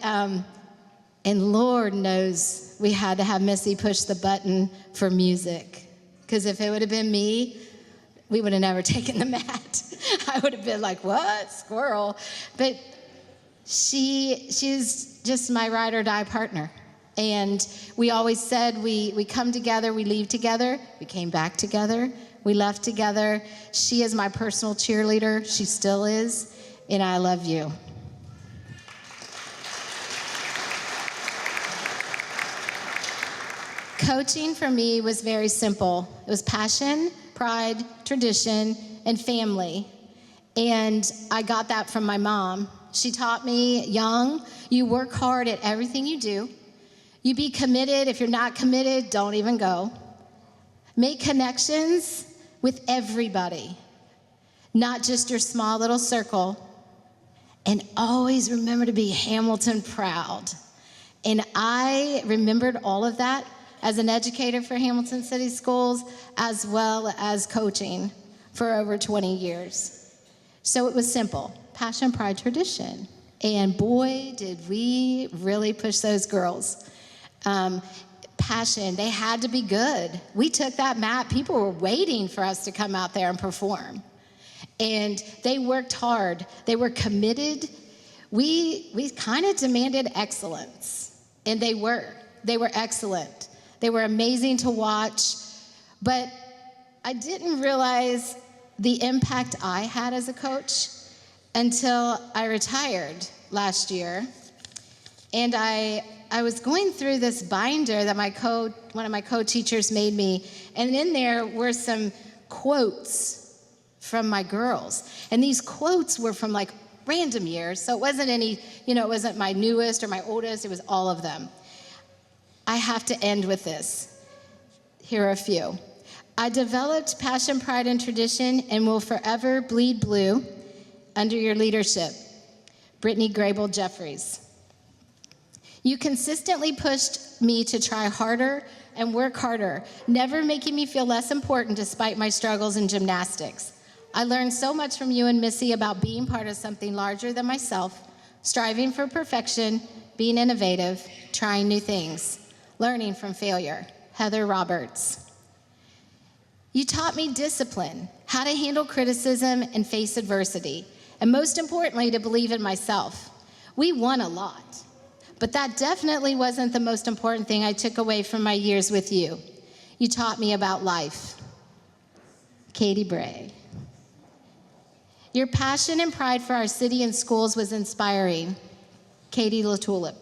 and Lord knows we had to have Missy push the button for music, because if it would have been me, we would have never taken the mat. I would have been like, what, squirrel? But she's just my ride or die partner. And we always said we come together, we leave together. We came back together, we left together. She is my personal cheerleader. She still is, and I love you. Coaching for me was very simple. It was passion, pride, tradition, and family. And I got that from my mom. She taught me young, you work hard at everything you do. You be committed. If you're not committed, don't even go. Make connections with everybody, not just your small little circle. And always remember to be Hamilton proud. And I remembered all of that as an educator for Hamilton City Schools, as well as coaching for over 20 years. So it was simple: passion, pride, tradition. And boy, did we really push those girls. Passion, they had to be good. We took that map, people were waiting for us to come out there and perform. And they worked hard, they were committed. We kind of demanded excellence, and they were excellent. They were amazing to watch, but I didn't realize the impact I had as a coach until I retired last year. And I was going through this binder that one of my co-teachers made me, and in there were some quotes from my girls. And these quotes were from like random years, so it wasn't any, it wasn't my newest or my oldest, it was all of them. I have to end with this. Here are a few. I developed passion, pride, and tradition and will forever bleed blue under your leadership. Brittany Grable Jeffries. You consistently pushed me to try harder and work harder, never making me feel less important despite my struggles in gymnastics. I learned so much from you and Missy about being part of something larger than myself, striving for perfection, being innovative, trying new things, learning from failure. Heather Roberts. You taught me discipline, how to handle criticism and face adversity, and most importantly, to believe in myself. We won a lot, but that definitely wasn't the most important thing I took away from my years with you. You taught me about life. Katie Bray. Your passion and pride for our city and schools was inspiring. Katie LaTulip.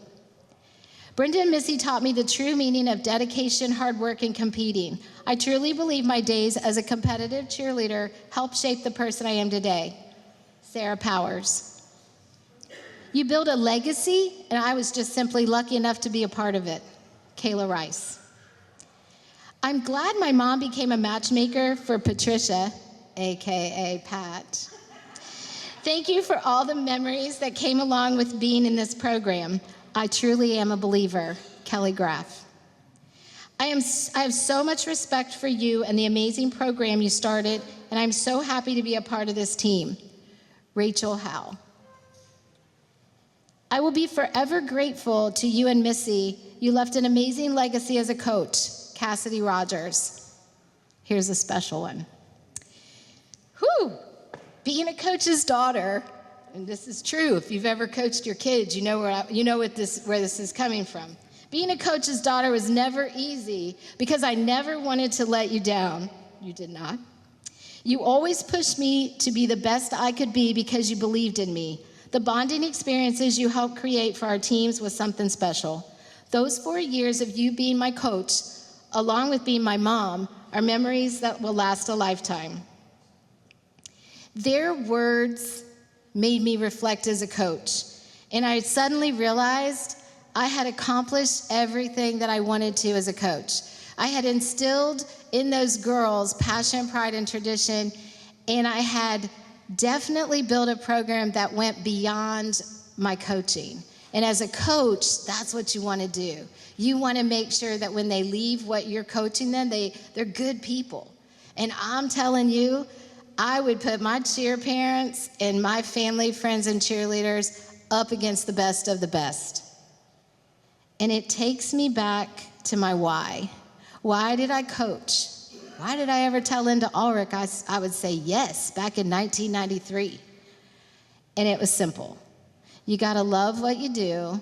Brenda and Missy taught me the true meaning of dedication, hard work, and competing. I truly believe my days as a competitive cheerleader helped shape the person I am today. Sarah Powers. You built a legacy, and I was just simply lucky enough to be a part of it. Kayla Rice. I'm glad my mom became a matchmaker for Patricia, AKA Pat. Thank you for all the memories that came along with being in this program. I truly am a believer. Kelly Graff. I have so much respect for you and the amazing program you started, and I'm so happy to be a part of this team. Rachel Howe. I will be forever grateful to you and Missy. You left an amazing legacy as a coach. Cassidy Rogers. Here's a special one. Whew! Being a coach's daughter, and this is true, if you've ever coached your kids, you know where this is coming from. Being a coach's daughter was never easy because I never wanted to let you down. You did not. You always pushed me to be the best I could be because you believed in me. The bonding experiences you helped create for our teams was something special. Those 4 years of you being my coach, along with being my mom, are memories that will last a lifetime. Their words made me reflect as a coach, and I suddenly realized I had accomplished everything that I wanted to as a coach. I had instilled in those girls passion, pride, and tradition, and I had definitely built a program that went beyond my coaching. And as a coach, that's what you want to do. You want to make sure that when they leave what you're coaching them, they're good people. And I'm telling you, I would put my cheer parents and my family, friends, and cheerleaders up against the best of the best. And it takes me back to my why. Why did I coach? Why did I ever tell Linda Ulrich I would say yes back in 1993? And it was simple. You gotta love what you do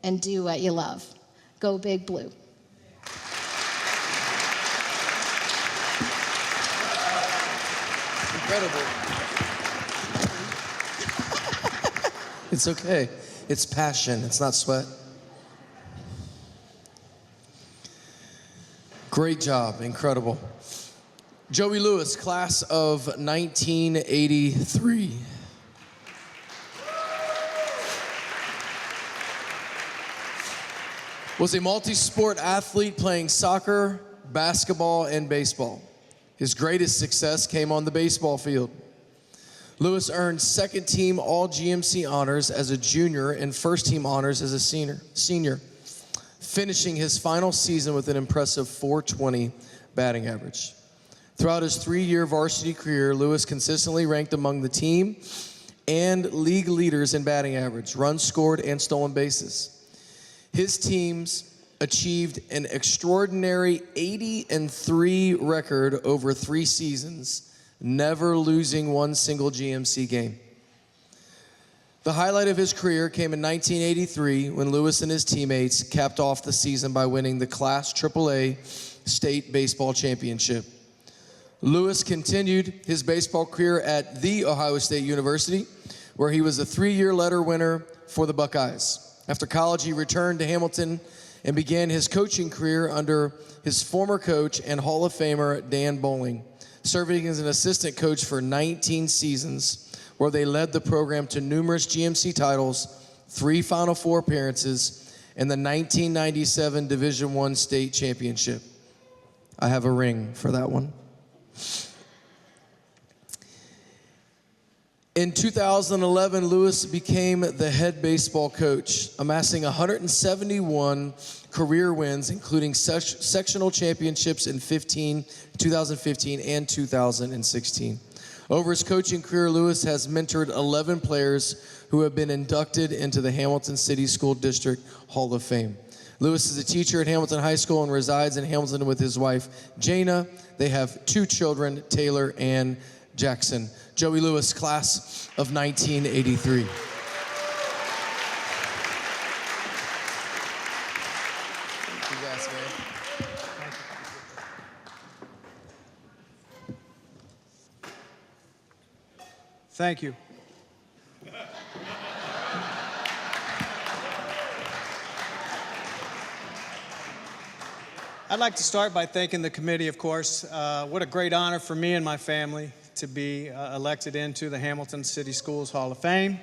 and do what you love. Go Big Blue. Incredible. It's okay. It's passion. It's not sweat. Great job. Incredible. Joey Lewis, class of 1983. Was a multi-sport athlete playing soccer, basketball, and baseball. His greatest success came on the baseball field. Lewis earned second-team All-GMC honors as a junior and first-team honors as a senior. finishing his final season with an impressive .420 batting average. Throughout his 3-year varsity career, Lewis consistently ranked among the team and league leaders in batting average, runs scored, and stolen bases. His teams achieved an extraordinary 80-3 record over 3 seasons, never losing one single GMC game. The highlight of his career came in 1983 when Lewis and his teammates capped off the season by winning the Class AAA State Baseball Championship. Lewis continued his baseball career at The Ohio State University, where he was a 3-year letter winner for the Buckeyes. After college, he returned to Hamilton and began his coaching career under his former coach and Hall of Famer Dan Bowling, serving as an assistant coach for 19 seasons, where they led the program to numerous GMC titles, 3 Final Four appearances, and the 1997 Division I state championship. I have a ring for that one. In 2011, Lewis became the head baseball coach, amassing 171 career wins, including sectional championships in 2015 and 2016. Over his coaching career, Lewis has mentored 11 players who have been inducted into the Hamilton City School District Hall of Fame. Lewis is a teacher at Hamilton High School and resides in Hamilton with his wife, Jana. They have 2 children, Taylor and Jackson. Joey Lewis, class of 1983. Thank you. I'd like to start by thanking the committee, of course. What a great honor for me and my family to be elected into the Hamilton City Schools Hall of Fame.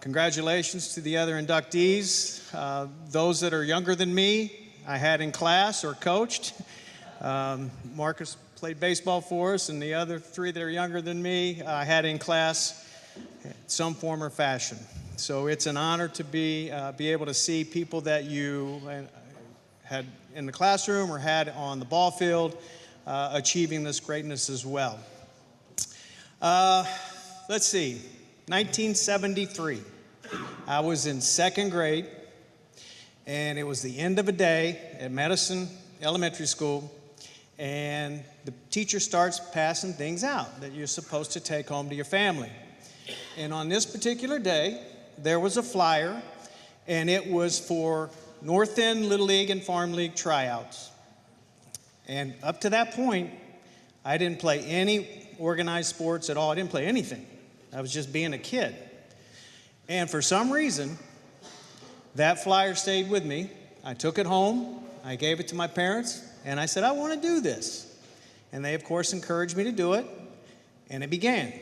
Congratulations to the other inductees. Those that are younger than me, I had in class or coached. Marcus played baseball for us, and the other 3 that are younger than me, I had in class in some form or fashion. So it's an honor to be able to see people that you had in the classroom or had on the ball field achieving this greatness as well. Let's see, 1973. I was in 2nd grade, and it was the end of a day at Madison Elementary School, and the teacher starts passing things out that you're supposed to take home to your family. And on this particular day, there was a flyer, and it was for North End Little League and Farm League tryouts. And up to that point, I didn't play any organized sports at all. I didn't play anything. I was just being a kid. And for some reason, that flyer stayed with me. I took it home, I gave it to my parents, and I said, I want to do this. And they, of course, encouraged me to do it, and it began.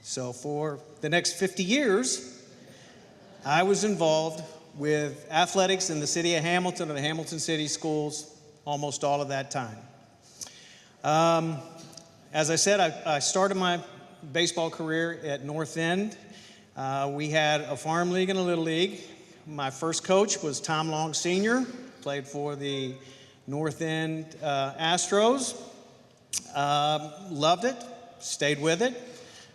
So for the next 50 years, I was involved with athletics in the city of Hamilton and the Hamilton City Schools almost all of that time. As I said, I started my baseball career at North End. We had a farm league and a little league. My first coach was Tom Long Sr., played for the North End Astros. Loved it, stayed with it.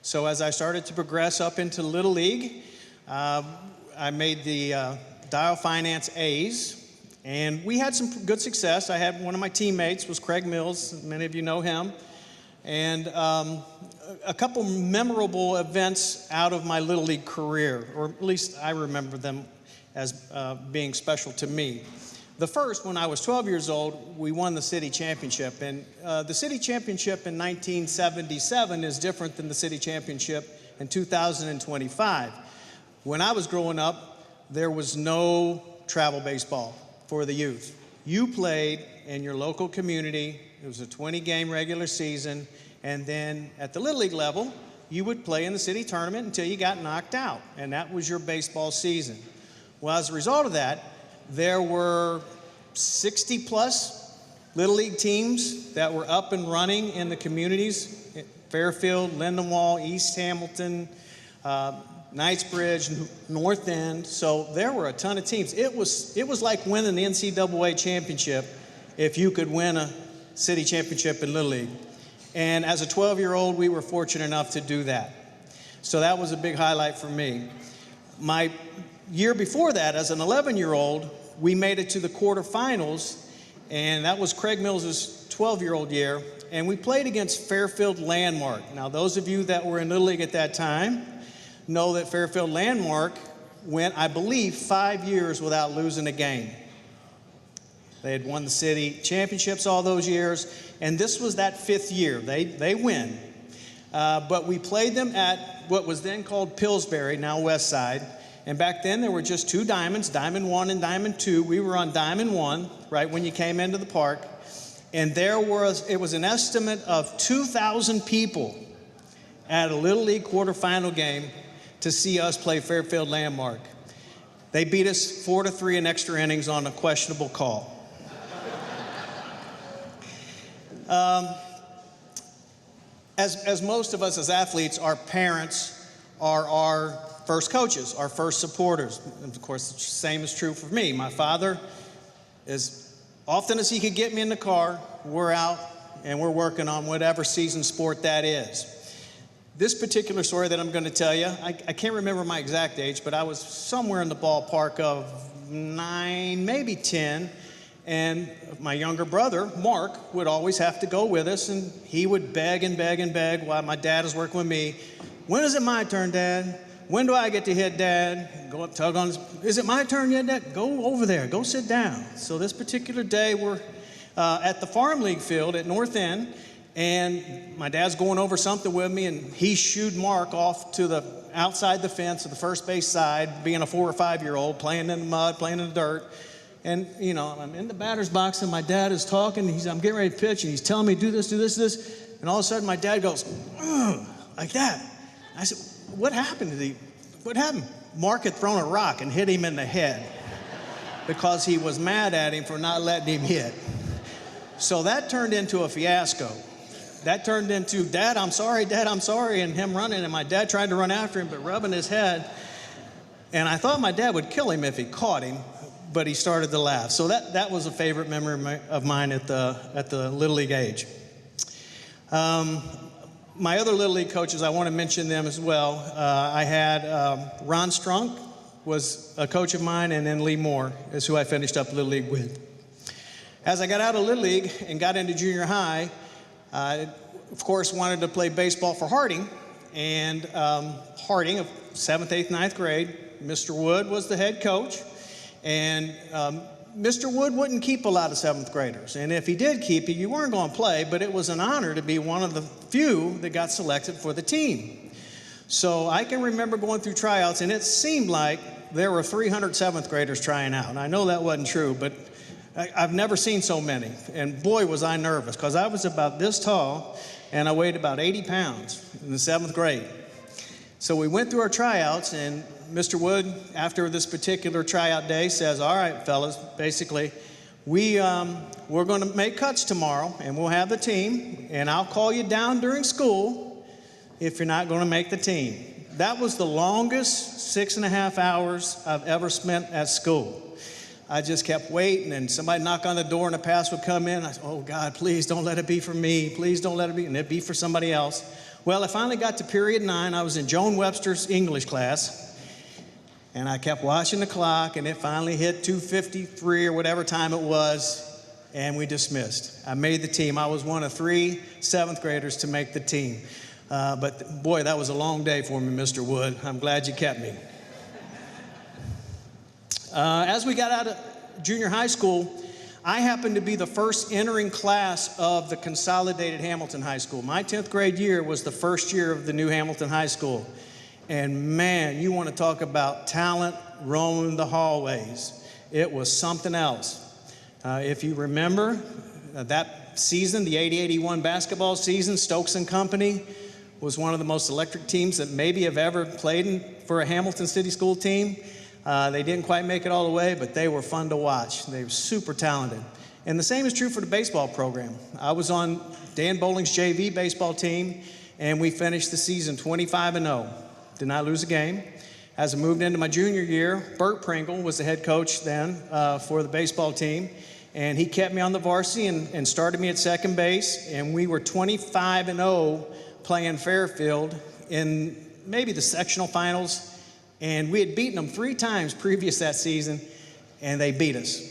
So as I started to progress up into Little League, I made the Dial Finance A's, and we had some good success. I had one of my teammates was Craig Mills. Many of you know him. And a couple memorable events out of my Little League career, or at least I remember them as being special to me. The first, when I was 12 years old, we won the city championship. And the city championship in 1977 is different than the city championship in 2025. When I was growing up, there was no travel baseball for the youth. You played in your local community. It was a 20-game regular season. And then at the Little League level, you would play in the city tournament until you got knocked out. And that was your baseball season. Well, as a result of that, there were 60-plus Little League teams that were up and running in the communities, Fairfield, Lindenwold, East Hamilton, Knightsbridge, North End. So there were a ton of teams. It was like winning the NCAA championship if you could win a city championship in Little League. And as a 12-year-old, we were fortunate enough to do that. So that was a big highlight for me. My year before that, as an 11-year-old, we made it to the quarterfinals, and that was Craig Mills's 12-year-old year, and we played against Fairfield Landmark. Now, those of you that were in Little League at that time know that Fairfield Landmark went, I believe, 5 years without losing a game. They had won the city championships all those years, and this was that 5th year. They win. But we played them at what was then called Pillsbury, now West Side. And back then there were just 2 diamonds, Diamond 1 and Diamond 2. We were on Diamond 1, right when you came into the park. And it was an estimate of 2,000 people at a Little League quarterfinal game to see us play Fairfield Landmark. They beat us 4-3 in extra innings on a questionable call. As most of us as athletes, our parents are our first coaches, our first supporters. And of course, the same is true for me. My father, as often as he could get me in the car, we're out and we're working on whatever season sport that is. This particular story that I'm going to tell you, I can't remember my exact age, but I was somewhere in the ballpark of 9, maybe 10. And my younger brother, Mark, would always have to go with us, and he would beg and beg and beg while my dad was working with me. When is it my turn, Dad? When do I get to hit, Dad? Go up, tug on his, is it my turn yet, Dad? Go over there, go sit down. So this particular day, we're at the Farm League field at North End, and my dad's going over something with me, and he shooed Mark off to the outside the fence of the first base side, being a 4 or 5-year-old, playing in the mud, playing in the dirt. And, you know, I'm in the batter's box, and my dad is talking. I'm getting ready to pitch, and he's telling me, do this, do this, this. And all of a sudden, my dad goes, like that. I said, what happened? What happened? Mark had thrown a rock and hit him in the head because he was mad at him for not letting him hit. So that turned into a fiasco. That turned into, Dad, I'm sorry, and him running. And my dad tried to run after him, but rubbing his head. And I thought my dad would kill him if he caught him, but he started to laugh. So that was a favorite memory of mine at the Little League age. My other Little League coaches, I want to mention them as well. I had Ron Strunk was a coach of mine, and then Lee Moore is who I finished up Little League with. As I got out of Little League and got into junior high, I, of course, wanted to play baseball for Harding. And Harding, of 7th, 8th, 9th grade, Mr. Wood was the head coach. And Mr. Wood wouldn't keep a lot of 7th graders. And if he did keep you, you weren't going to play, but it was an honor to be one of the few that got selected for the team. So I can remember going through tryouts, and it seemed like there were 300 7th graders trying out. And I know that wasn't true, but I've never seen so many. And boy, was I nervous, because I was about this tall, and I weighed about 80 pounds in the 7th grade. So we went through our tryouts, and Mr. Wood, after this particular tryout day, says, all right, fellas, basically, we're going to make cuts tomorrow, and we'll have the team, and I'll call you down during school if you're not going to make the team. That was the longest 6.5 hours I've ever spent at school. I just kept waiting, and somebody knock on the door, and a pass would come in. I said, oh, God, please don't let it be for me. Please don't let it be, and it'd be for somebody else. Well, I finally got to period 9. I was in Joan Webster's English class. And I kept watching the clock, and it finally hit 2:53 or whatever time it was, and we dismissed. I made the team. I was one of 3 7th graders to make the team. But boy, that was a long day for me, Mr. Wood. I'm glad you kept me. As we got out of junior high school, I happened to be the first entering class of the consolidated Hamilton High School. My 10th grade year was the first year of the new Hamilton High School. And man, you want to talk about talent roaming the hallways. It was something else. If you remember that season, the 80-81 basketball season, Stokes and Company was one of the most electric teams that maybe have ever played for a Hamilton City School team. They didn't quite make it all the way, but they were fun to watch. They were super talented. And the same is true for the baseball program. I was on Dan Bowling's JV baseball team, and we finished the season 25-0. did not lose a game. As I moved into my junior year, Bert Pringle was the head coach then for the baseball team, and he kept me on the varsity and started me at second base, and we were 25-0 playing Fairfield in maybe the sectional finals, and we had beaten them 3 times previous that season, and they beat us.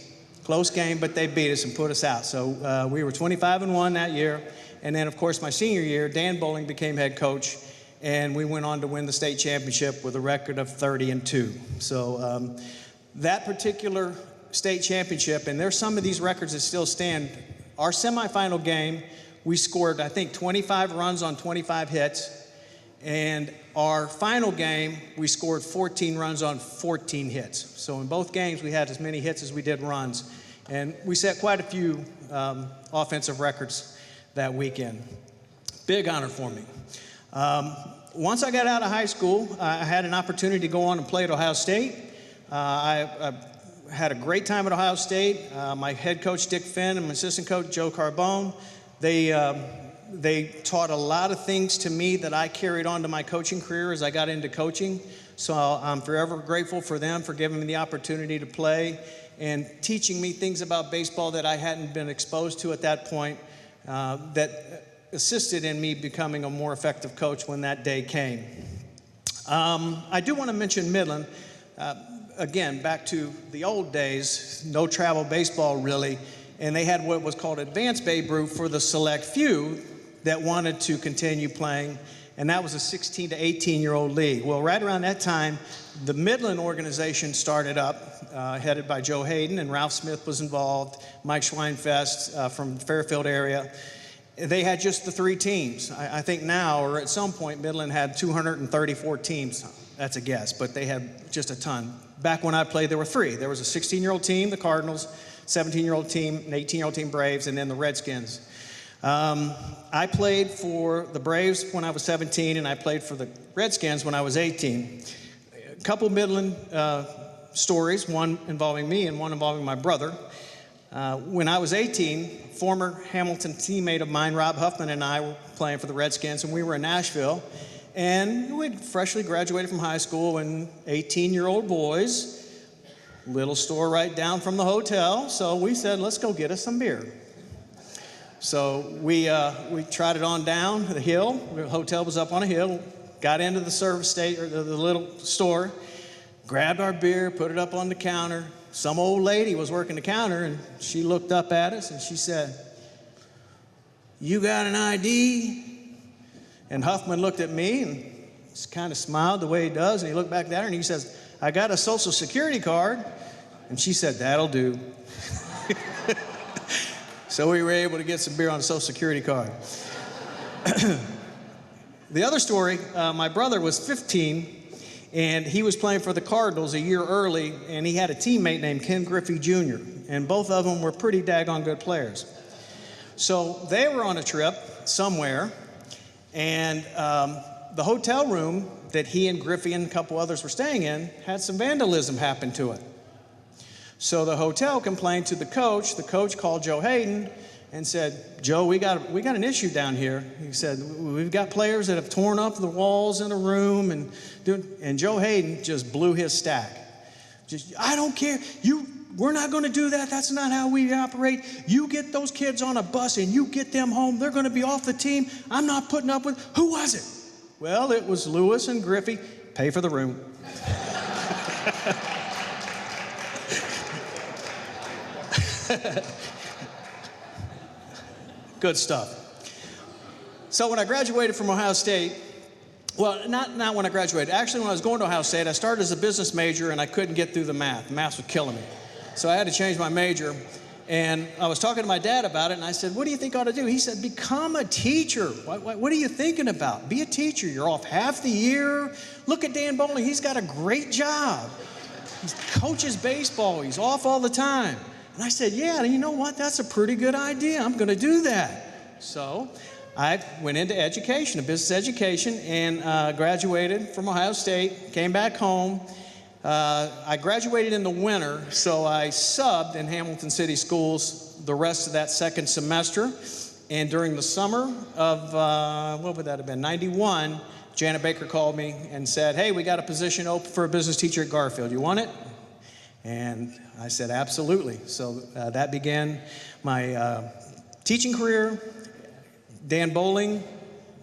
Close game, but they beat us and put us out. So we were 25-1 that year, and then of course my senior year, Dan Bowling became head coach, and we went on to win the state championship with a record of 30-2. So that particular state championship, and there's some of these records that still stand. Our semifinal game, we scored, I think, 25 runs on 25 hits. And our final game, we scored 14 runs on 14 hits. So in both games, we had as many hits as we did runs. And we set quite a few offensive records that weekend. Big honor for me. Once I got out of high school, I had an opportunity to go on and play at Ohio State. I had a great time at Ohio State. My head coach, Dick Finn, and my assistant coach, Joe Carbone, they taught a lot of things to me that I carried on to my coaching career as I got into coaching. So I'm forever grateful for them for giving me the opportunity to play and teaching me things about baseball that I hadn't been exposed to at that point that assisted in me becoming a more effective coach when that day came. I do want to mention Midland. Again, back to the old days, no travel baseball really, and they had what was called advanced Babe Ruth for the select few that wanted to continue playing, and that was a 16 to 18-year-old league. Well, right around that time, the Midland organization started up, headed by Joe Hayden, and Ralph Smith was involved, Mike Schweinfest from the Fairfield area. They had just the 3 teams. I think now, or at some point, Midland had 234 teams. That's a guess, but they had just a ton. Back when I played, there were 3. There was a 16-year-old team, the Cardinals, 17-year-old team, an 18-year-old team, Braves, and then the Redskins. I played for the Braves when I was 17, and I played for the Redskins when I was 18. A couple Midland stories, one involving me and one involving my brother. When I was 18, former Hamilton teammate of mine, Rob Huffman, and I were playing for the Redskins, and we were in Nashville. And we'd freshly graduated from high school, and 18-year-old boys, little store right down from the hotel. So we said, let's go get us some beer. So we trotted on down the hill. The hotel was up on a hill. Got into the service station, or the little store, grabbed our beer, put it up on the counter. Some old lady was working the counter, and she looked up at us, and she said, "You got an ID?" And Huffman looked at me and just kind of smiled the way he does, and he looked back at her and he says, "I got a Social Security card." And she said, "That'll do." So we were able to get some beer on a Social Security card. The other story, my brother was 15, and he was playing for the Cardinals a year early, and he had a teammate named Ken Griffey Jr., and both of them were pretty daggone good players. So they were on a trip somewhere, and the hotel room that he and Griffey and a couple others were staying in had some vandalism happen to it. So the hotel complained to the coach. The coach called Joe Hayden and said, "Joe, we got an issue down here." He said, "We've got players that have torn up the walls in a room," and Joe Hayden just blew his stack. "I don't care. We're not going to do that. That's not how we operate. You get those kids on a bus and you get them home. They're going to be off the team. I'm not putting up with." Who was it? Well, it was Lewis and Griffey. Pay for the room. Good stuff. So when I graduated from Ohio State, well, not when I graduated. Actually, when I was going to Ohio State, I started as a business major, and I couldn't get through the math. The math was killing me. So I had to change my major. And I was talking to my dad about it, and I said, "What do you think I ought to do?" He said, "Become a teacher. What are you thinking about? Be a teacher. You're off half the year. Look at Dan Bowling. He's got a great job. He coaches baseball. He's off all the time." And I said, "Yeah, you know what? That's a pretty good idea. I'm going to do that." So I went into education, business education, and graduated from Ohio State, came back home. I graduated in the winter, so I subbed in Hamilton City Schools the rest of that second semester. And during the summer of, what would that have been, 91, Janet Baker called me and said, hey, we got a position open for a business teacher at Garfield. You want it? And I said, absolutely. So that began my teaching career. Dan Bowling,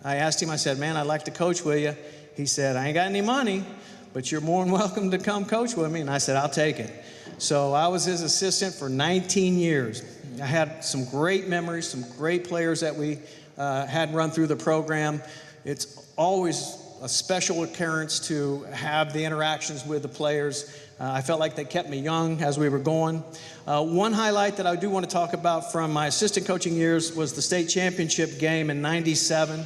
I asked him, I said, man, I'd like to coach with you. He said, I ain't got any money, but you're more than welcome to come coach with me. And I said, I'll take it. So I was his assistant for 19 years. I had some great memories, some great players that we had run through the program. It's always a special occurrence to have the interactions with the players. I felt like they kept me young as we were going. One highlight that I do want to talk about from my assistant coaching years was the state championship game in '97.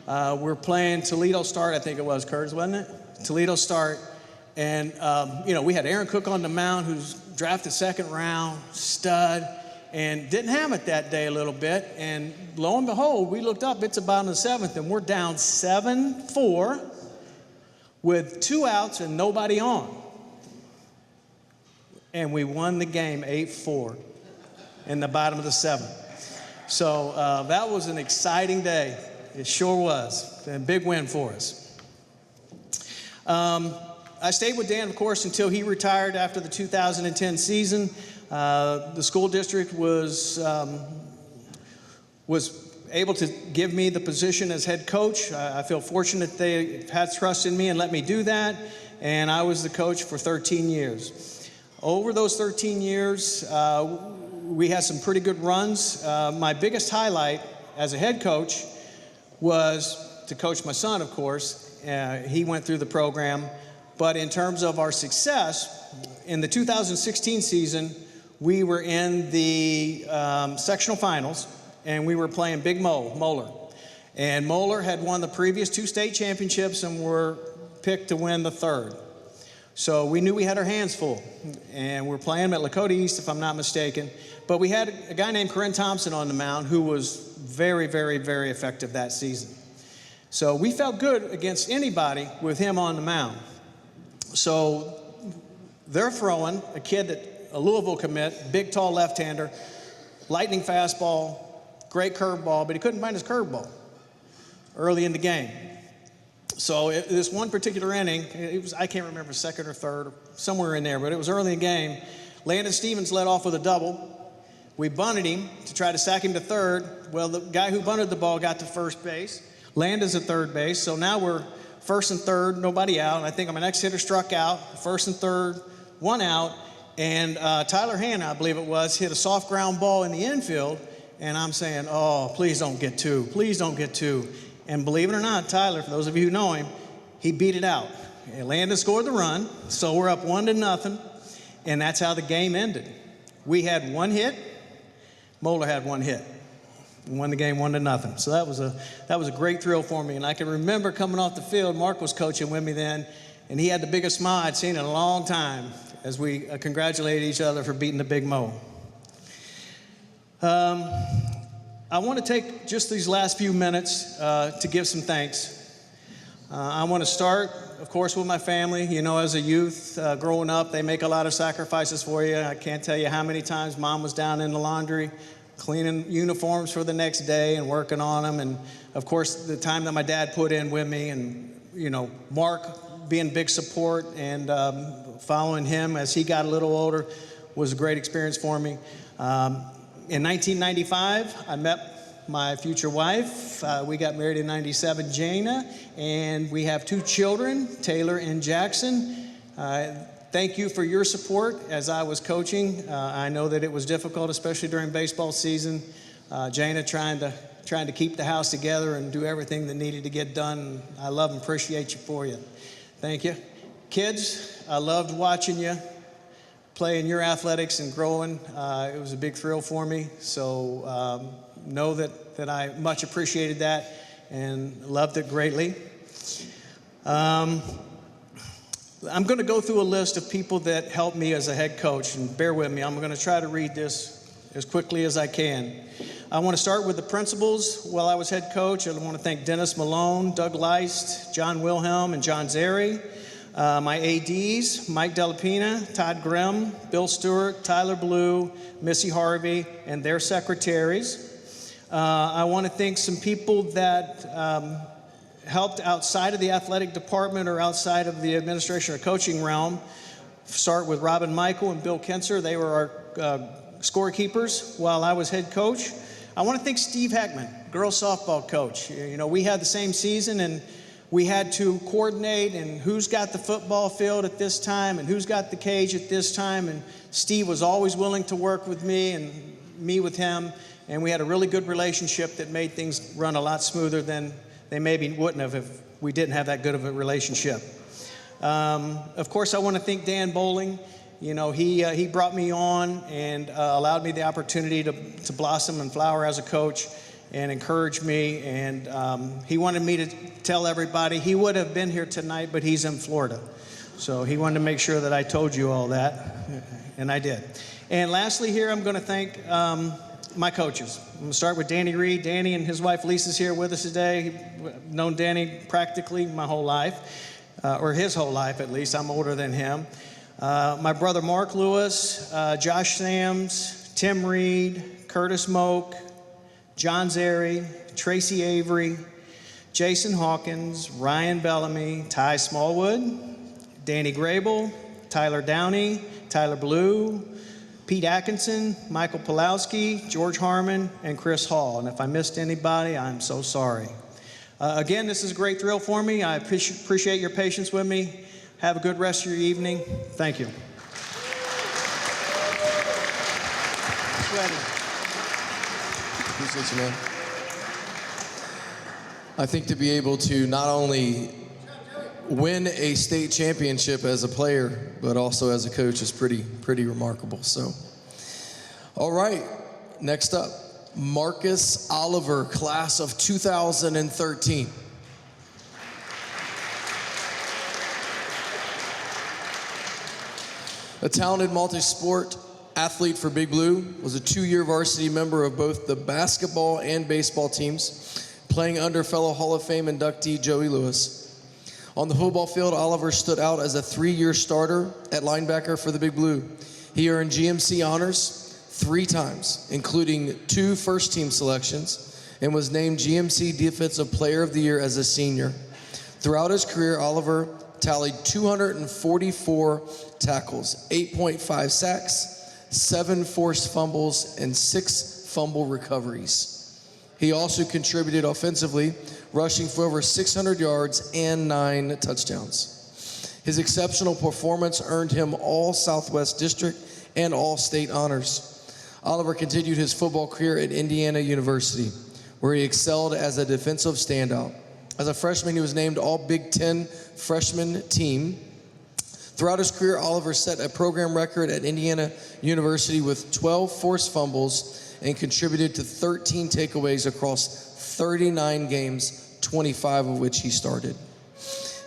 We're playing Toledo Start, I think it was, Kurtz, wasn't it? Toledo Start. And, we had Aaron Cook on the mound, who's drafted second round, stud, and didn't have it that day a little bit. And lo and behold, we looked up, it's about in the seventh, and we're down 7-4 with 2 outs and nobody on. And we won the game 8-4 in the bottom of the seventh. So that was an exciting day. It sure was. A big win for us. I stayed with Dan, of course, until he retired after the 2010 season. The school district was able to give me the position as head coach. I feel fortunate they had trust in me and let me do that. And I was the coach for 13 years. Over those 13 years, we had some pretty good runs. My biggest highlight as a head coach was to coach my son, of course. He went through the program. But in terms of our success, in the 2016 season, we were in the sectional finals, and we were playing Big Moeller. And Moeller had won the previous 2 state championships and were picked to win the 3rd. So we knew we had our hands full, and we're playing them at Lakota East, if I'm not mistaken. But we had a guy named Corinne Thompson on the mound who was very, very, very effective that season. So we felt good against anybody with him on the mound. So they're throwing a kid a Louisville commit, big, tall left-hander, lightning fastball, great curveball, but he couldn't find his curveball early in the game. So this one particular inning, it was, I can't remember, second or third, or somewhere in there, but it was early in the game. Landon Stevens led off with a double. We bunted him to try to sack him to third. Well, the guy who bunted the ball got to first base. Landon's at third base, so now we're first and third, nobody out. I think my next hitter struck out, first and third, 1 out. And Tyler Hanna, I believe it was, hit a soft ground ball in the infield. And I'm saying, oh, please don't get 2. Please don't get 2. And believe it or not, Tyler, for those of you who know him, he beat it out. And Landon scored the run, so we're up 1-0. And that's how the game ended. We had 1 hit. Moeller had 1 hit. We won the game 1-0. So that was a great thrill for me. And I can remember coming off the field, Mark was coaching with me then, and he had the biggest smile I'd seen in a long time as we congratulated each other for beating the Big Mo. I want to take just these last few minutes to give some thanks. I want to start, of course, with my family. You know, as a youth, growing up, they make a lot of sacrifices for you. I can't tell you how many times Mom was down in the laundry cleaning uniforms for the next day and working on them. And, of course, the time that my dad put in with me and, Mark being big support and following him as he got a little older was a great experience for me. In 1995, I met my future wife. We got married in '97, Jana, and we have 2 children, Taylor and Jackson. Thank you for your support as I was coaching. I know that it was difficult, especially during baseball season. Jana trying to keep the house together and do everything that needed to get done. I love and appreciate you for you. Thank you. Kids, I loved watching you playing your athletics and growing. It was a big thrill for me. So know that I much appreciated that and loved it greatly. I'm going to go through a list of people that helped me as a head coach, and bear with me. I'm going to try to read this as quickly as I can. I want to start with the principals. While I was head coach, I want to thank Dennis Malone, Doug Leist, John Wilhelm, and John Zeri. My ADs, Mike Delapina, Todd Grimm, Bill Stewart, Tyler Blue, Missy Harvey, and their secretaries. I want to thank some people that helped outside of the athletic department or outside of the administration or coaching realm. Start with Robin Michael and Bill Kenser. They were our scorekeepers while I was head coach. I want to thank Steve Heckman, girls softball coach. You know, we had the same season and we had to coordinate and who's got the football field at this time and who's got the cage at this time. And Steve was always willing to work with me and me with him. And we had a really good relationship that made things run a lot smoother than they maybe wouldn't have if we didn't have that good of a relationship. Of course, I want to thank Dan Bowling. You know, he brought me on and allowed me the opportunity to blossom and flower as a coach and encourage me. And he wanted me to tell everybody he would have been here tonight, but he's in Florida. So he wanted to make sure that I told you all that, and I did. And lastly here, I'm going to thank my coaches. I'm going to start with Danny Reed. Danny and his wife Lisa's here with us today. I've known Danny practically my whole life. Or his whole life at least. I'm older than him. My brother Mark Lewis, Josh Sams, Tim Reed, Curtis Moak, John Zeri, Tracy Avery, Jason Hawkins, Ryan Bellamy, Ty Smallwood, Danny Grable, Tyler Downey, Tyler Blue, Pete Atkinson, Michael Pulowski, George Harmon, and Chris Hall. And if I missed anybody, I'm so sorry. Again, this is a great thrill for me. I appreciate your patience with me. Have a good rest of your evening. Thank you. Appreciate you, man. I think to be able to not only win a state championship as a player, but also as a coach is pretty remarkable. So, all right, next up. Marcus Oliver, class of 2013. A talented multi-sport athlete for Big Blue, was a 2-year varsity member of both the basketball and baseball teams, playing under fellow Hall of Fame inductee Joey Lewis. On the football field, Oliver stood out as a 3-year starter at linebacker for the Big Blue. He earned GMC honors 3 times, including 2 first-team selections, and was named GMC Defensive Player of the Year as a senior. Throughout his career, Oliver tallied 244 tackles, 8.5 sacks, 7 forced fumbles, and 6 fumble recoveries. He also contributed offensively, rushing for over 600 yards and 9 touchdowns. His exceptional performance earned him all Southwest District and all state honors. Oliver continued his football career at Indiana University, where he excelled as a defensive standout. As a freshman, he was named All Big Ten Freshman Team. Throughout his career, Oliver set a program record at Indiana University with 12 forced fumbles and contributed to 13 takeaways across 39 games, 25 of which he started.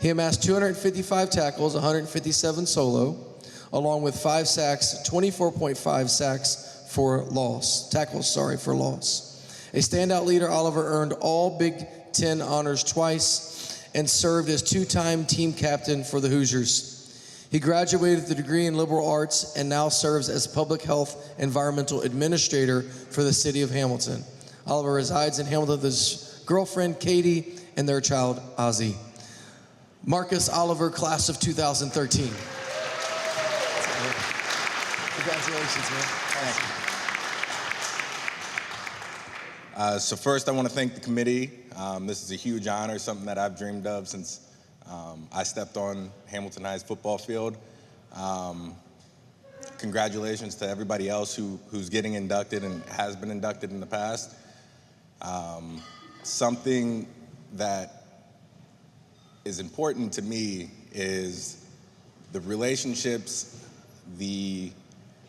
He amassed 255 tackles, 157 solo, along with 5 sacks, 24.5 sacks for loss. A standout leader, Oliver earned all Big Ten honors twice and served as 2-time team captain for the Hoosiers. He graduated with a degree in liberal arts and now serves as public health environmental administrator for the city of Hamilton. Oliver resides in Hamilton with his girlfriend, Katie, and their child, Ozzy. Marcus Oliver, class of 2013. Congratulations, man. Thank you. So first, I want to thank the committee. This is a huge honor, something that I've dreamed of since I stepped on Hamilton High's football field. Congratulations to everybody else who's getting inducted and has been inducted in the past. Something that is important to me is the relationships, the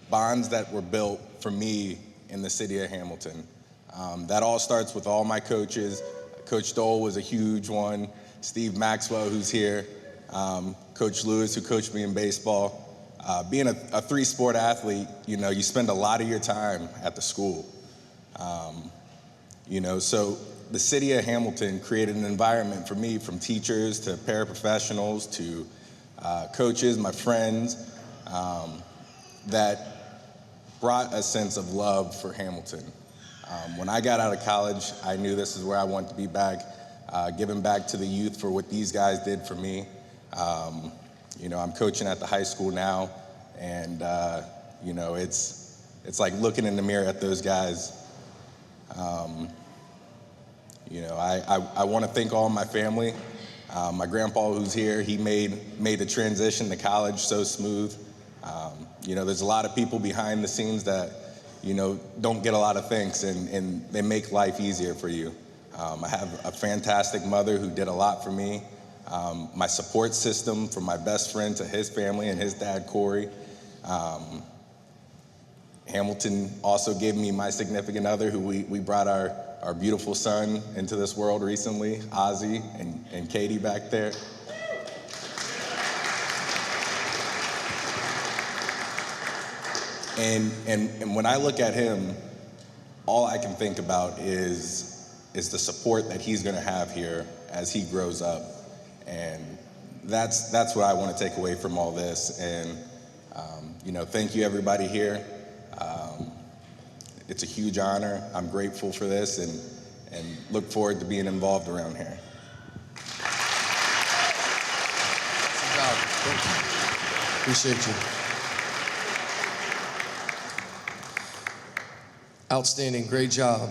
bonds that were built for me in the city of Hamilton. That all starts with all my coaches. Coach Dole was a huge one. Steve Maxwell, who's here. Coach Lewis, who coached me in baseball. Being a 3-sport athlete, you know, you spend a lot of your time at the school. So the city of Hamilton created an environment for me, from teachers to paraprofessionals to coaches, my friends, that brought a sense of love for Hamilton. When I got out of college, I knew this is where I wanted to be back, giving back to the youth for what these guys did for me. I'm coaching at the high school now, and it's like looking in the mirror at those guys. I want to thank all my family. My grandpa, who's here, he made the transition to college so smooth. There's a lot of people behind the scenes that don't get a lot of thanks, and they make life easier for you. I have a fantastic mother who did a lot for me. My support system, from my best friend to his family and his dad, Corey. Hamilton also gave me my significant other, who we brought our beautiful son into this world recently, Ozzy and Katie back there. And when I look at him, all I can think about is the support that he's gonna have here as he grows up. And that's what I want to take away from all this. And, thank you everybody here. It's a huge honor. I'm grateful for this and look forward to being involved around here. Thank you. Appreciate you. Outstanding, great job.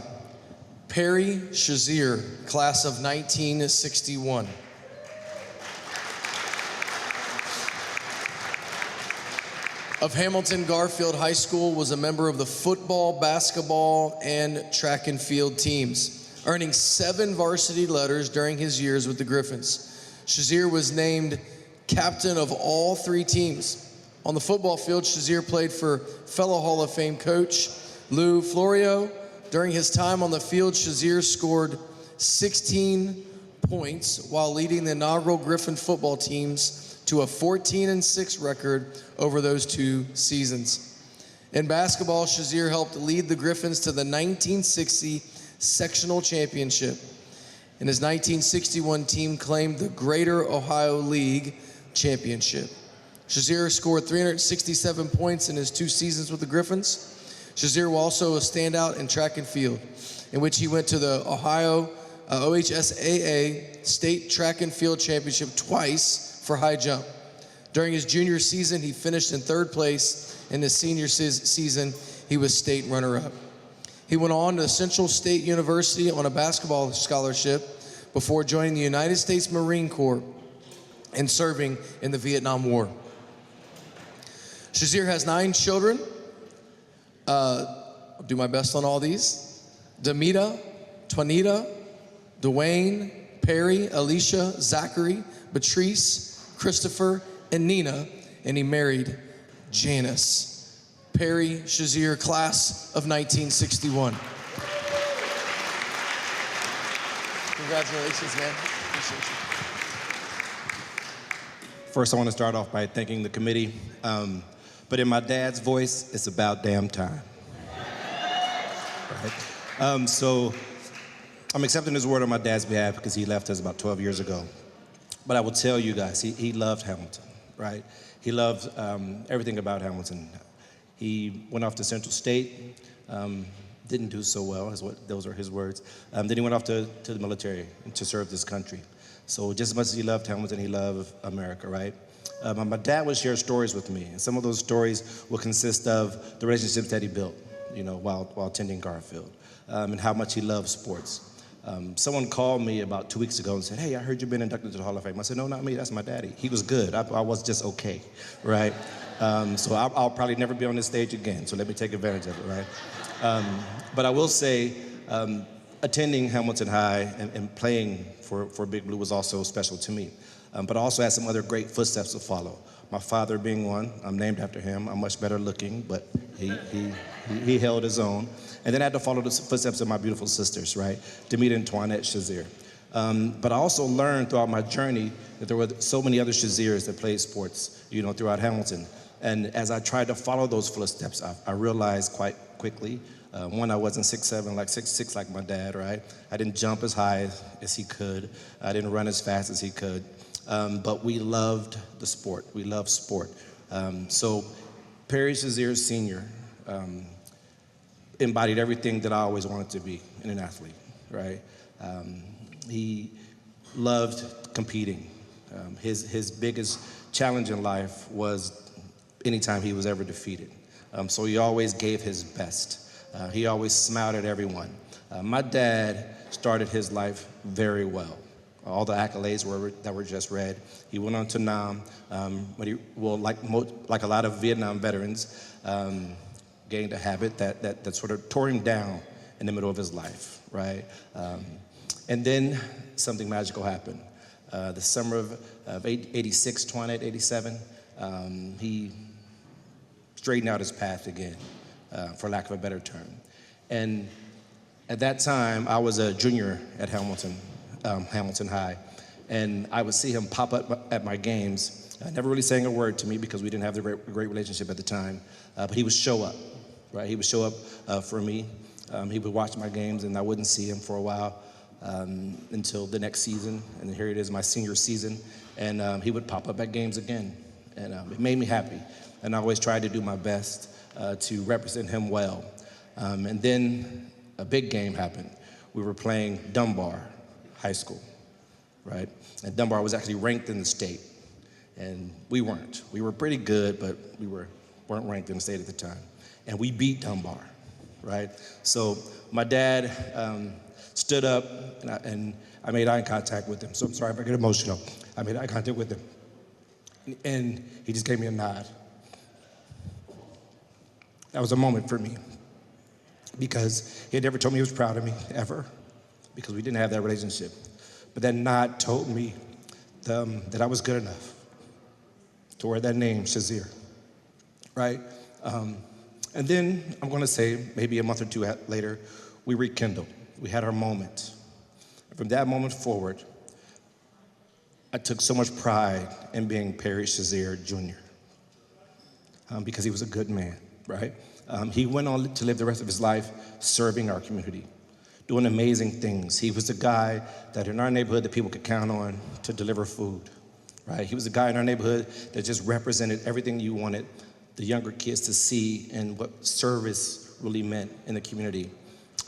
Perry Shazier, class of 1961. Of Hamilton Garfield High School, was a member of the football, basketball, and track and field teams, earning 7 varsity letters during his years with the Griffins. Shazier was named captain of all 3 teams. On the football field, Shazier played for fellow Hall of Fame coach Lou Florio. During his time on the field, Shazier scored 16 points while leading the inaugural Griffin football teams to a 14-6 record over those 2 seasons. In basketball, Shazier helped lead the Griffins to the 1960 sectional championship, and his 1961 team claimed the Greater Ohio League championship. Shazier scored 367 points in his 2 seasons with the Griffins. Shazier was also a standout in track and field, in which he went to the Ohio OHSAA State Track and Field Championship twice for high jump. During his junior season, he finished in 3rd place. In his senior season, he was state runner-up. He went on to Central State University on a basketball scholarship before joining the United States Marine Corps and serving in the Vietnam War. Shazier has 9 children. I'll do my best on all these. Demita, Twanita, Dwayne, Perry, Alicia, Zachary, Patrice, Christopher, and Nina, and he married Janice. Perry Shazier, class of 1961. Congratulations, man. Appreciate you. First, I want to start off by thanking the committee. But in my dad's voice, it's about damn time. Right? So I'm accepting his word on my dad's behalf because he left us about 12 years ago. But I will tell you guys, he loved Hamilton, right? He loved everything about Hamilton. He went off to Central State, didn't do so well, those are his words. Then he went off to the military to serve this country. So just as much as he loved Hamilton, he loved America, right? My dad would share stories with me, and some of those stories will consist of the relationships that he built, while attending Garfield, and how much he loved sports. Someone called me about 2 weeks ago and said, "Hey, I heard you've been inducted to the Hall of Fame." I said, "No, not me, that's my daddy. He was good, I was just okay," right? So I'll probably never be on this stage again, so let me take advantage of it, right? But I will say, attending Hamilton High and playing for Big Blue was also special to me. But I also had some other great footsteps to follow. My father being one, I'm named after him. I'm much better looking, but he held his own. And then I had to follow the footsteps of my beautiful sisters, right? Demita and Twanette Shazier. But I also learned throughout my journey that there were so many other Shaziers that played sports, throughout Hamilton. And as I tried to follow those footsteps, I realized quite quickly, one, I wasn't 6'7", like 6'6", like my dad, right? I didn't jump as high as he could. I didn't run as fast as he could. But we loved the sport. We loved sport. So Perry Shazier Sr., embodied everything that I always wanted to be in an athlete, right? He loved competing. His biggest challenge in life was anytime he was ever defeated. So he always gave his best. He always smiled at everyone. My dad started his life very well. All the accolades that were just read. He went on to Nam, like a lot of Vietnam veterans, gained a habit that sort of tore him down in the middle of his life, right? And then something magical happened. The summer of 86, 87, he straightened out his path again, for lack of a better term. And at that time, I was a junior at Hamilton High, and I would see him pop up at my games, never really saying a word to me because we didn't have the great relationship at the time, but he would show up, right? He would show up for me. He would watch my games, and I wouldn't see him for a while until the next season, and here it is, my senior season, and he would pop up at games again, and it made me happy, and I always tried to do my best to represent him well. And then a big game happened. We were playing Dunbar High School, right? And Dunbar was actually ranked in the state, and we weren't. We were pretty good, but we weren't ranked in the state at the time. And we beat Dunbar, right? So my dad stood up, and I made eye contact with him. So I'm sorry if I get emotional. I made eye contact with him, and he just gave me a nod. That was a moment for me, because he had never told me he was proud of me, ever, because we didn't have that relationship. But that nod told me that I was good enough to wear that name, Shazier, right? And then I'm gonna say maybe a month or two later, we rekindled. We had our moment. And from that moment forward, I took so much pride in being Perry Shazier Jr. Because he was a good man, right? He went on to live the rest of his life serving our community, doing amazing things. He was a guy that in our neighborhood that people could count on to deliver food, right? He was a guy in our neighborhood that just represented everything you wanted the younger kids to see and what service really meant in the community.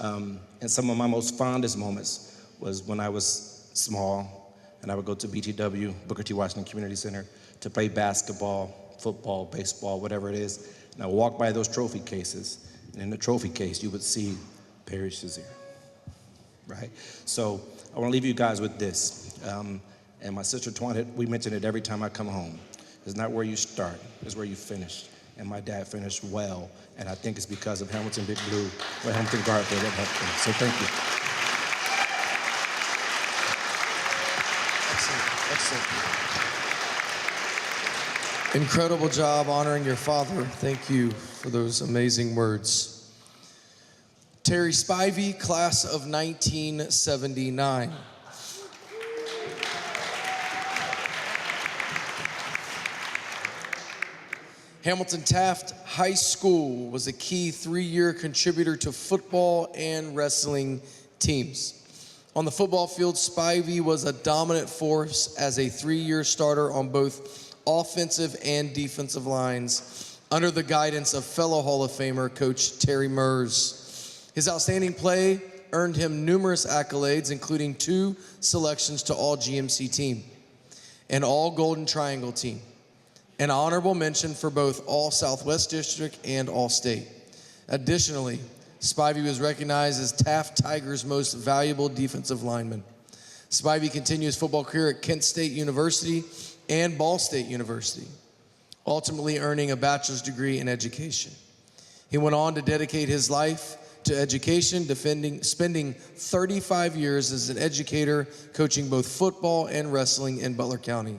And some of my most fondest moments was when I was small and I would go to BTW, Booker T. Washington Community Center, to play basketball, football, baseball, whatever it is. And I would walk by those trophy cases, and in the trophy case, you would see Perry Shazier, right? So I want to leave you guys with this. And my sister Twan, we mention it every time I come home. It's not where you start, it's where you finish. And my dad finished well, and I think it's because of Hamilton Big Blue, or Hamilton Garfield that helped him. So thank you. Excellent. Incredible job honoring your father. Thank you for those amazing words. Terry Spivey, class of 1979. Hamilton Taft High School was a key 3-year contributor to football and wrestling teams. On the football field, Spivey was a dominant force as a 3-year starter on both offensive and defensive lines under the guidance of fellow Hall of Famer Coach Terry Mers. His outstanding play earned him numerous accolades, including 2 selections to All-GMC team, an All-Golden Triangle team, an honorable mention for both All-Southwest District and All-State. Additionally, Spivey was recognized as Taft Tigers' most valuable defensive lineman. Spivey continued his football career at Kent State University and Ball State University, ultimately earning a bachelor's degree in education. He went on to dedicate his life to education, spending 35 years as an educator, coaching both football and wrestling in Butler County,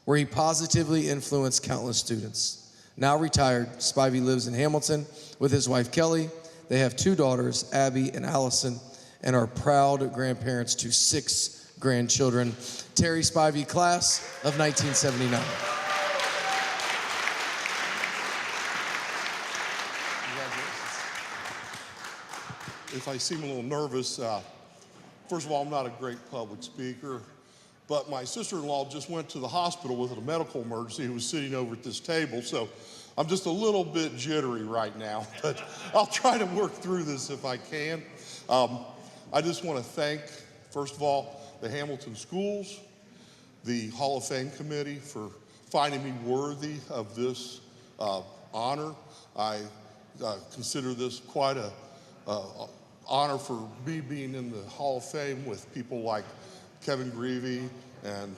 where he positively influenced countless students. Now retired, Spivey lives in Hamilton with his wife Kelly. They have 2 daughters, Abby and Allison, and are proud grandparents to 6 grandchildren. Terry Spivey, class of 1979. If I seem a little nervous, first of all, I'm not a great public speaker. but my sister-in-law just went to the hospital with a medical emergency who was sitting over at this table. So I'm just a little bit jittery right now, but I'll try to work through this if I can. I just want to thank, first of all, the Hamilton Schools, the Hall of Fame Committee for finding me worthy of this honor. I consider this quite a honor for me being in the Hall of Fame with people like Kevin Greavy and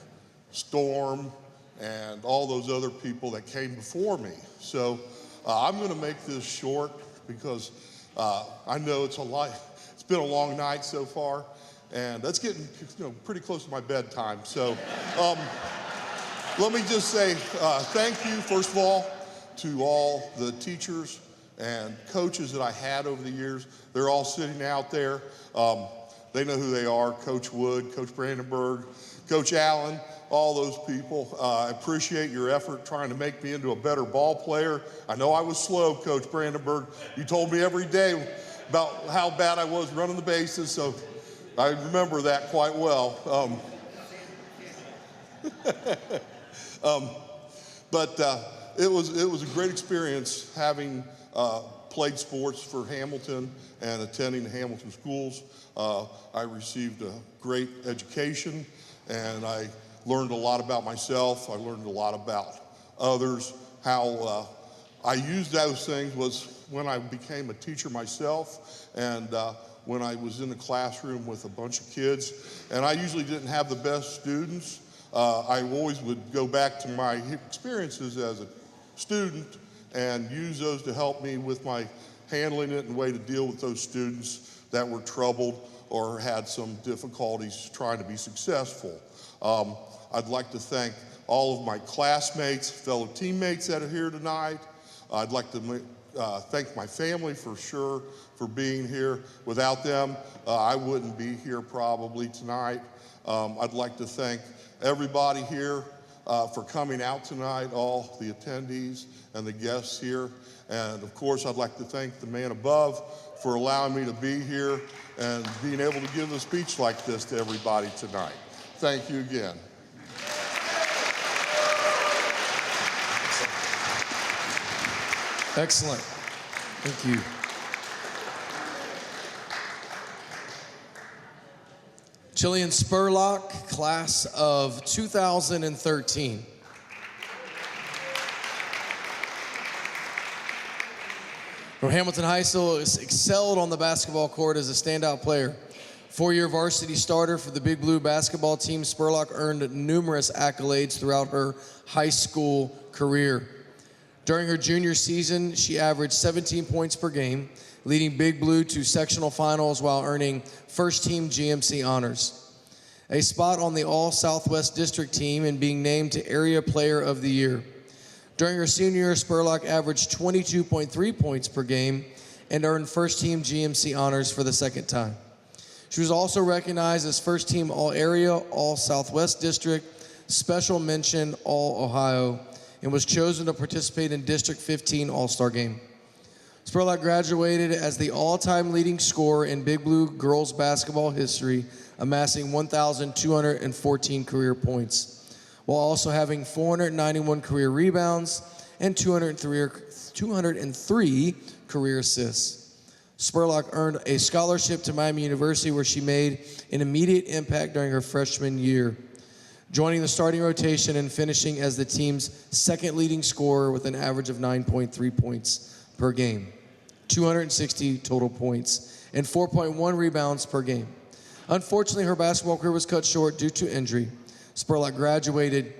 Storm and all those other people that came before me. So I'm going to make this short because I know it's been a long night so far, and that's getting pretty close to my bedtime. So let me just say thank you, first of all, to all the teachers and coaches that I had over the years. They're all sitting out there. They know who they are: Coach Wood, Coach Brandenburg, Coach Allen, all those people. I appreciate your effort trying to make me into a better ball player. I know I was slow, Coach Brandenburg. You told me every day about how bad I was running the bases, so I remember that quite well. But it was a great experience having played sports for Hamilton and attending the Hamilton schools. I received a great education, and I learned a lot about myself. I learned a lot about others. How I used those things was when I became a teacher myself, and when I was in the classroom with a bunch of kids, and I usually didn't have the best students. I always would go back to my experiences as a student and use those to help me with my handling it and way to deal with those students that were troubled or had some difficulties trying to be successful. I'd like to thank all of my classmates, fellow teammates that are here tonight. I'd like to thank my family for sure for being here. Without them, I wouldn't be here probably tonight. I'd like to thank everybody here for coming out tonight, all the attendees and the guests here. And of course, I'd like to thank the man above for allowing me to be here and being able to give a speech like this to everybody tonight. Thank you again. Excellent. Thank you. Jillian Spurlock, class of 2013. From Hamilton High School, excelled on the basketball court as a standout player. Four-year varsity starter for the Big Blue basketball team, Spurlock earned numerous accolades throughout her high school career. During her junior season, she averaged 17 points per game, leading Big Blue to sectional finals while earning first-team GMC honors, a spot on the All-Southwest District team, and being named to Area Player of the Year. During her senior year, Spurlock averaged 22.3 points per game and earned first-team GMC honors for the second time. She was also recognized as first-team All-Area, All-Southwest District, Special Mention All-Ohio, and was chosen to participate in District 15 All-Star Game. Spurlock graduated as the all-time leading scorer in Big Blue girls basketball history, amassing 1,214 career points, while also having 491 career rebounds and 203 career assists. Spurlock earned a scholarship to Miami University, where she made an immediate impact during her freshman year, joining the starting rotation and finishing as the team's second leading scorer with an average of 9.3 points per game, 260 total points, and 4.1 rebounds per game. Unfortunately, her basketball career was cut short due to injury. Spurlock graduated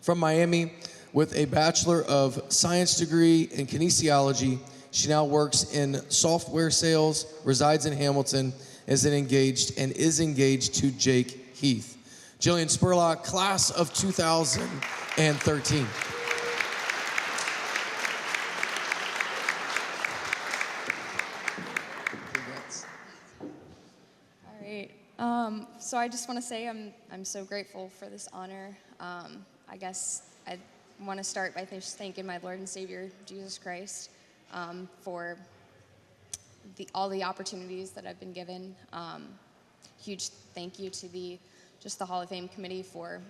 from Miami with a Bachelor of Science degree in kinesiology. She now works in software sales, resides in Hamilton, is engaged to Jake Heath. Jillian Spurlock, class of 2013. All right. So I just want to say I'm so grateful for this honor. I guess I want to start by just thanking my Lord and Savior, Jesus Christ, for all the opportunities that I've been given. Huge thank you to the just the Hall of Fame committee for,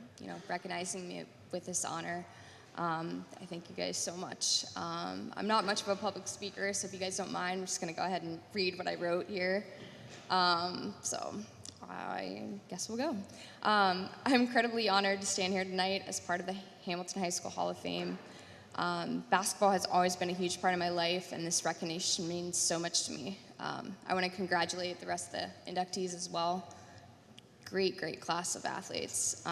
recognizing me with this honor. I thank you guys so much. I'm not much of a public speaker, so if you guys don't mind, I'm just going to go ahead and read what I wrote here. So I guess we'll go. I'm incredibly honored to stand here tonight as part of the Hamilton High School Hall of Fame. Basketball has always been a huge part of my life, and this recognition means so much to me. I want to congratulate the rest of the inductees as well. Great class of athletes.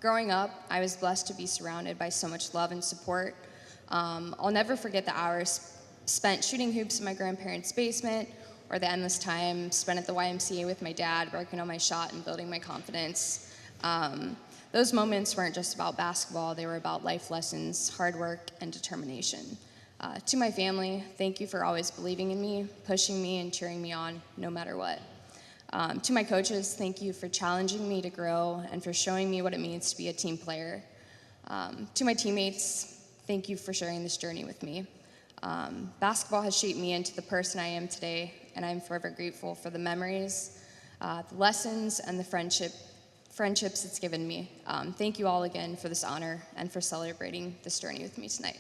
Growing up, I was blessed to be surrounded by so much love and support. I'll never forget the hours spent shooting hoops in my grandparents' basement, or the endless time spent at the YMCA with my dad, working on my shot and building my confidence. Those moments weren't just about basketball, they were about life lessons, hard work, and determination. To my family, thank you for always believing in me, pushing me, and cheering me on no matter what. To my coaches, thank you for challenging me to grow and for showing me what it means to be a team player. To my teammates, thank you for sharing this journey with me. Basketball has shaped me into the person I am today, and I'm forever grateful for the memories, the lessons, and the friendships it's given me. Thank you all again for this honor and for celebrating this journey with me tonight.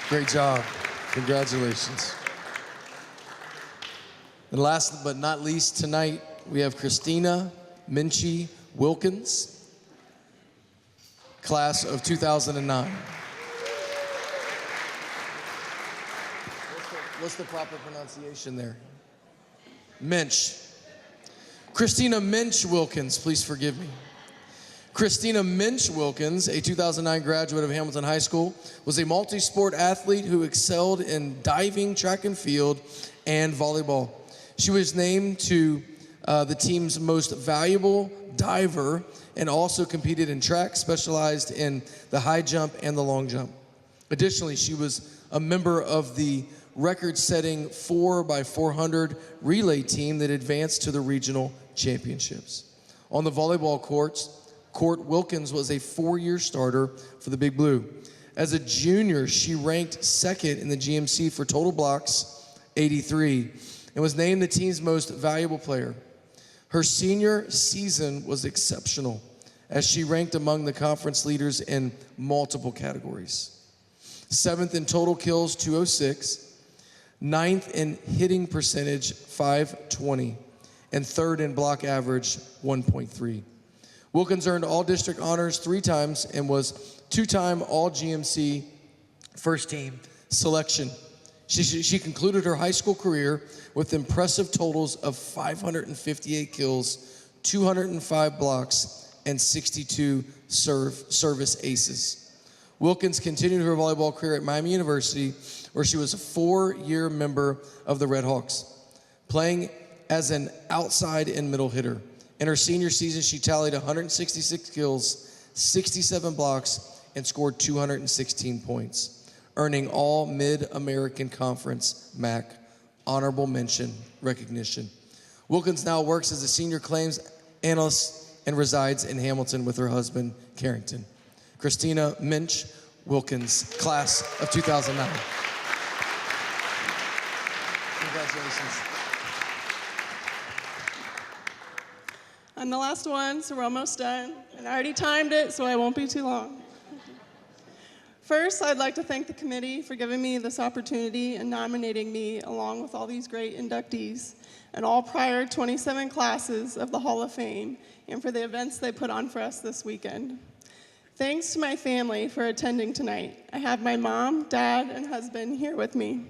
Great job. Congratulations. And last but not least tonight, we have Christina Minchie Wilkins, class of 2009. What's the proper pronunciation there? Minch. Christina Minch Wilkins, please forgive me. Christina Minch Wilkins, a 2009 graduate of Hamilton High School, was a multi-sport athlete who excelled in diving, track and field, and volleyball. She was named to the team's most valuable diver and also competed in track, specialized in the high jump and the long jump. Additionally, she was a member of the record-setting 4x400 relay team that advanced to the regional championships. On the volleyball court, Wilkins was a 4-year starter for the Big Blue. As a junior, she ranked second in the GMC for total blocks, 83, and was named the team's most valuable player. Her senior season was exceptional, as she ranked among the conference leaders in multiple categories. 7th in total kills, 206, 9th in hitting percentage, 520, and 3rd in block average, 1.3. Wilkins earned all district honors 3 times and was 2-time all GMC first team selection. She concluded her high school career with impressive totals of 558 kills, 205 blocks, and 62 service aces. Wilkins continued her volleyball career at Miami University, where she was a 4-year member of the Red Hawks, playing as an outside and middle hitter. In her senior season, she tallied 166 kills, 67 blocks, and scored 216 points, earning all Mid-American Conference MAC honorable mention recognition. Wilkins now works as a senior claims analyst and resides in Hamilton with her husband, Carrington. Christina Minch Wilkins, class of 2009. Congratulations. I'm the last one, so we're almost done. And I already timed it, so I won't be too long. First, I'd like to thank the committee for giving me this opportunity and nominating me along with all these great inductees and all prior 27 classes of the Hall of Fame and for the events they put on for us this weekend. Thanks to my family for attending tonight. I have my mom, dad, and husband here with me.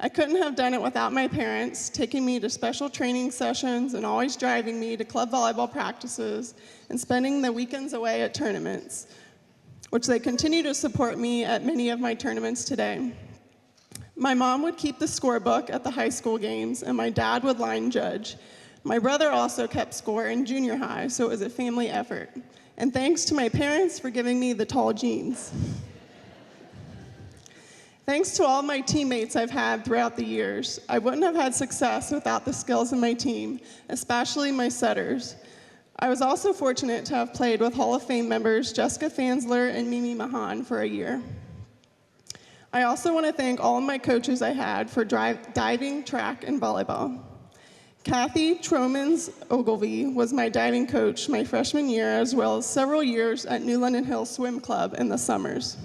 I couldn't have done it without my parents taking me to special training sessions and always driving me to club volleyball practices and spending the weekends away at tournaments, which they continue to support me at many of my tournaments today. My mom would keep the scorebook at the high school games, and my dad would line judge. My brother also kept score in junior high, so it was a family effort. And thanks to my parents for giving me the tall jeans. Thanks to all my teammates I've had throughout the years. I wouldn't have had success without the skills in my team, especially my setters. I was also fortunate to have played with Hall of Fame members Jessica Fansler and Mimi Mahan for a year. I also want to thank all of my coaches I had for diving, track, and volleyball. Kathy Tromans Ogilvie was my diving coach my freshman year, as well as several years at New London Hills Swim Club in the summers.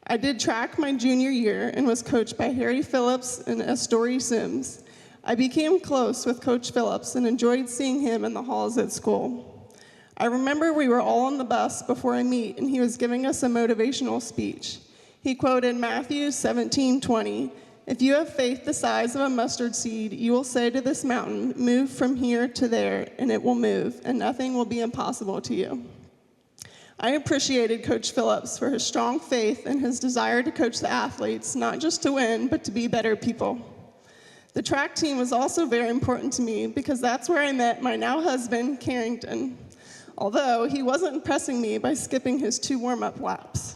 I did track my junior year and was coached by Harry Phillips and Astori Sims. I became close with Coach Phillips and enjoyed seeing him in the halls at school. I remember we were all on the bus before a meet and he was giving us a motivational speech. He quoted Matthew 17:20, "If you have faith the size of a mustard seed, you will say to this mountain, 'Move from here to there,' and it will move, and nothing will be impossible to you." I appreciated Coach Phillips for his strong faith and his desire to coach the athletes, not just to win, but to be better people. The track team was also very important to me because that's where I met my now husband, Carrington, although he wasn't impressing me by skipping his 2 warm-up laps.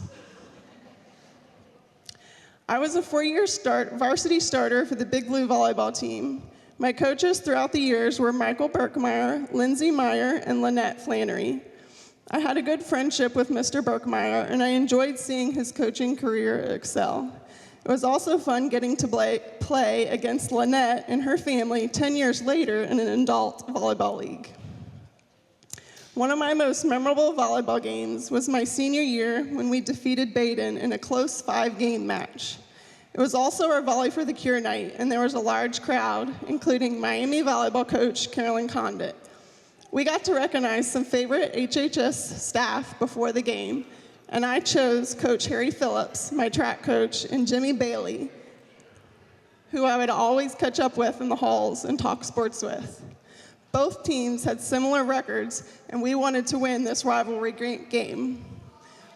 I was a 4-year varsity starter for the Big Blue volleyball team. My coaches throughout the years were Michael Berkmeyer, Lindsay Meyer, and Lynette Flannery. I had a good friendship with Mr. Berkmeyer, and I enjoyed seeing his coaching career excel. It was also fun getting to play against Lynette and her family 10 years later in an adult volleyball league. One of my most memorable volleyball games was my senior year when we defeated Baden in a close 5-game match. It was also our Volley for the Cure night, and there was a large crowd, including Miami volleyball coach Carolyn Condit. We got to recognize some favorite HHS staff before the game, and I chose Coach Harry Phillips, my track coach, and Jimmy Bailey, who I would always catch up with in the halls and talk sports with. Both teams had similar records, and we wanted to win this rivalry game.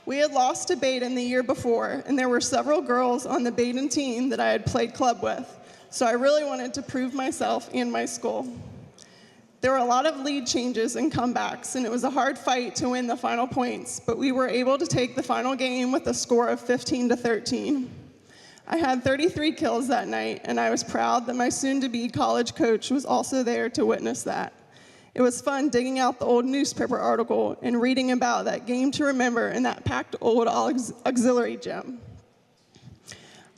We had lost to Baden the year before, and there were several girls on the Baden team that I had played club with, so I really wanted to prove myself and my school. There were a lot of lead changes and comebacks, and it was a hard fight to win the final points, but we were able to take the final game with a score of 15-13. I had 33 kills that night, and I was proud that my soon-to-be college coach was also there to witness that. It was fun digging out the old newspaper article and reading about that game to remember in that packed old auxiliary gym.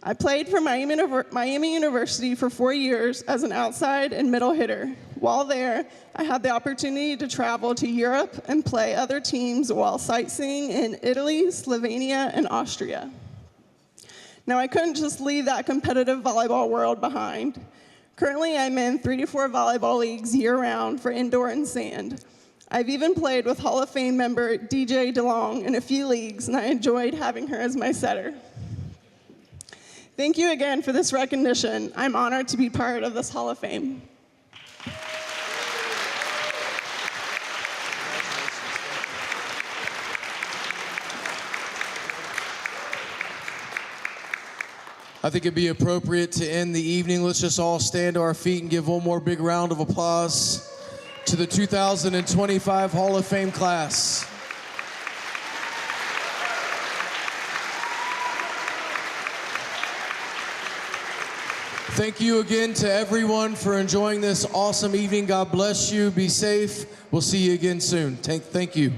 I played for Miami University for 4 years as an outside and middle hitter. While there, I had the opportunity to travel to Europe and play other teams while sightseeing in Italy, Slovenia, and Austria. Now, I couldn't just leave that competitive volleyball world behind. Currently, I'm in 3 to 4 volleyball leagues year-round for indoor and sand. I've even played with Hall of Fame member DJ DeLong in a few leagues, and I enjoyed having her as my setter. Thank you again for this recognition. I'm honored to be part of this Hall of Fame. I think it'd be appropriate to end the evening. Let's just all stand to our feet and give one more big round of applause to the 2025 Hall of Fame class. Thank you again to everyone for enjoying this awesome evening. God bless you. Be safe. We'll see you again soon. Thank you.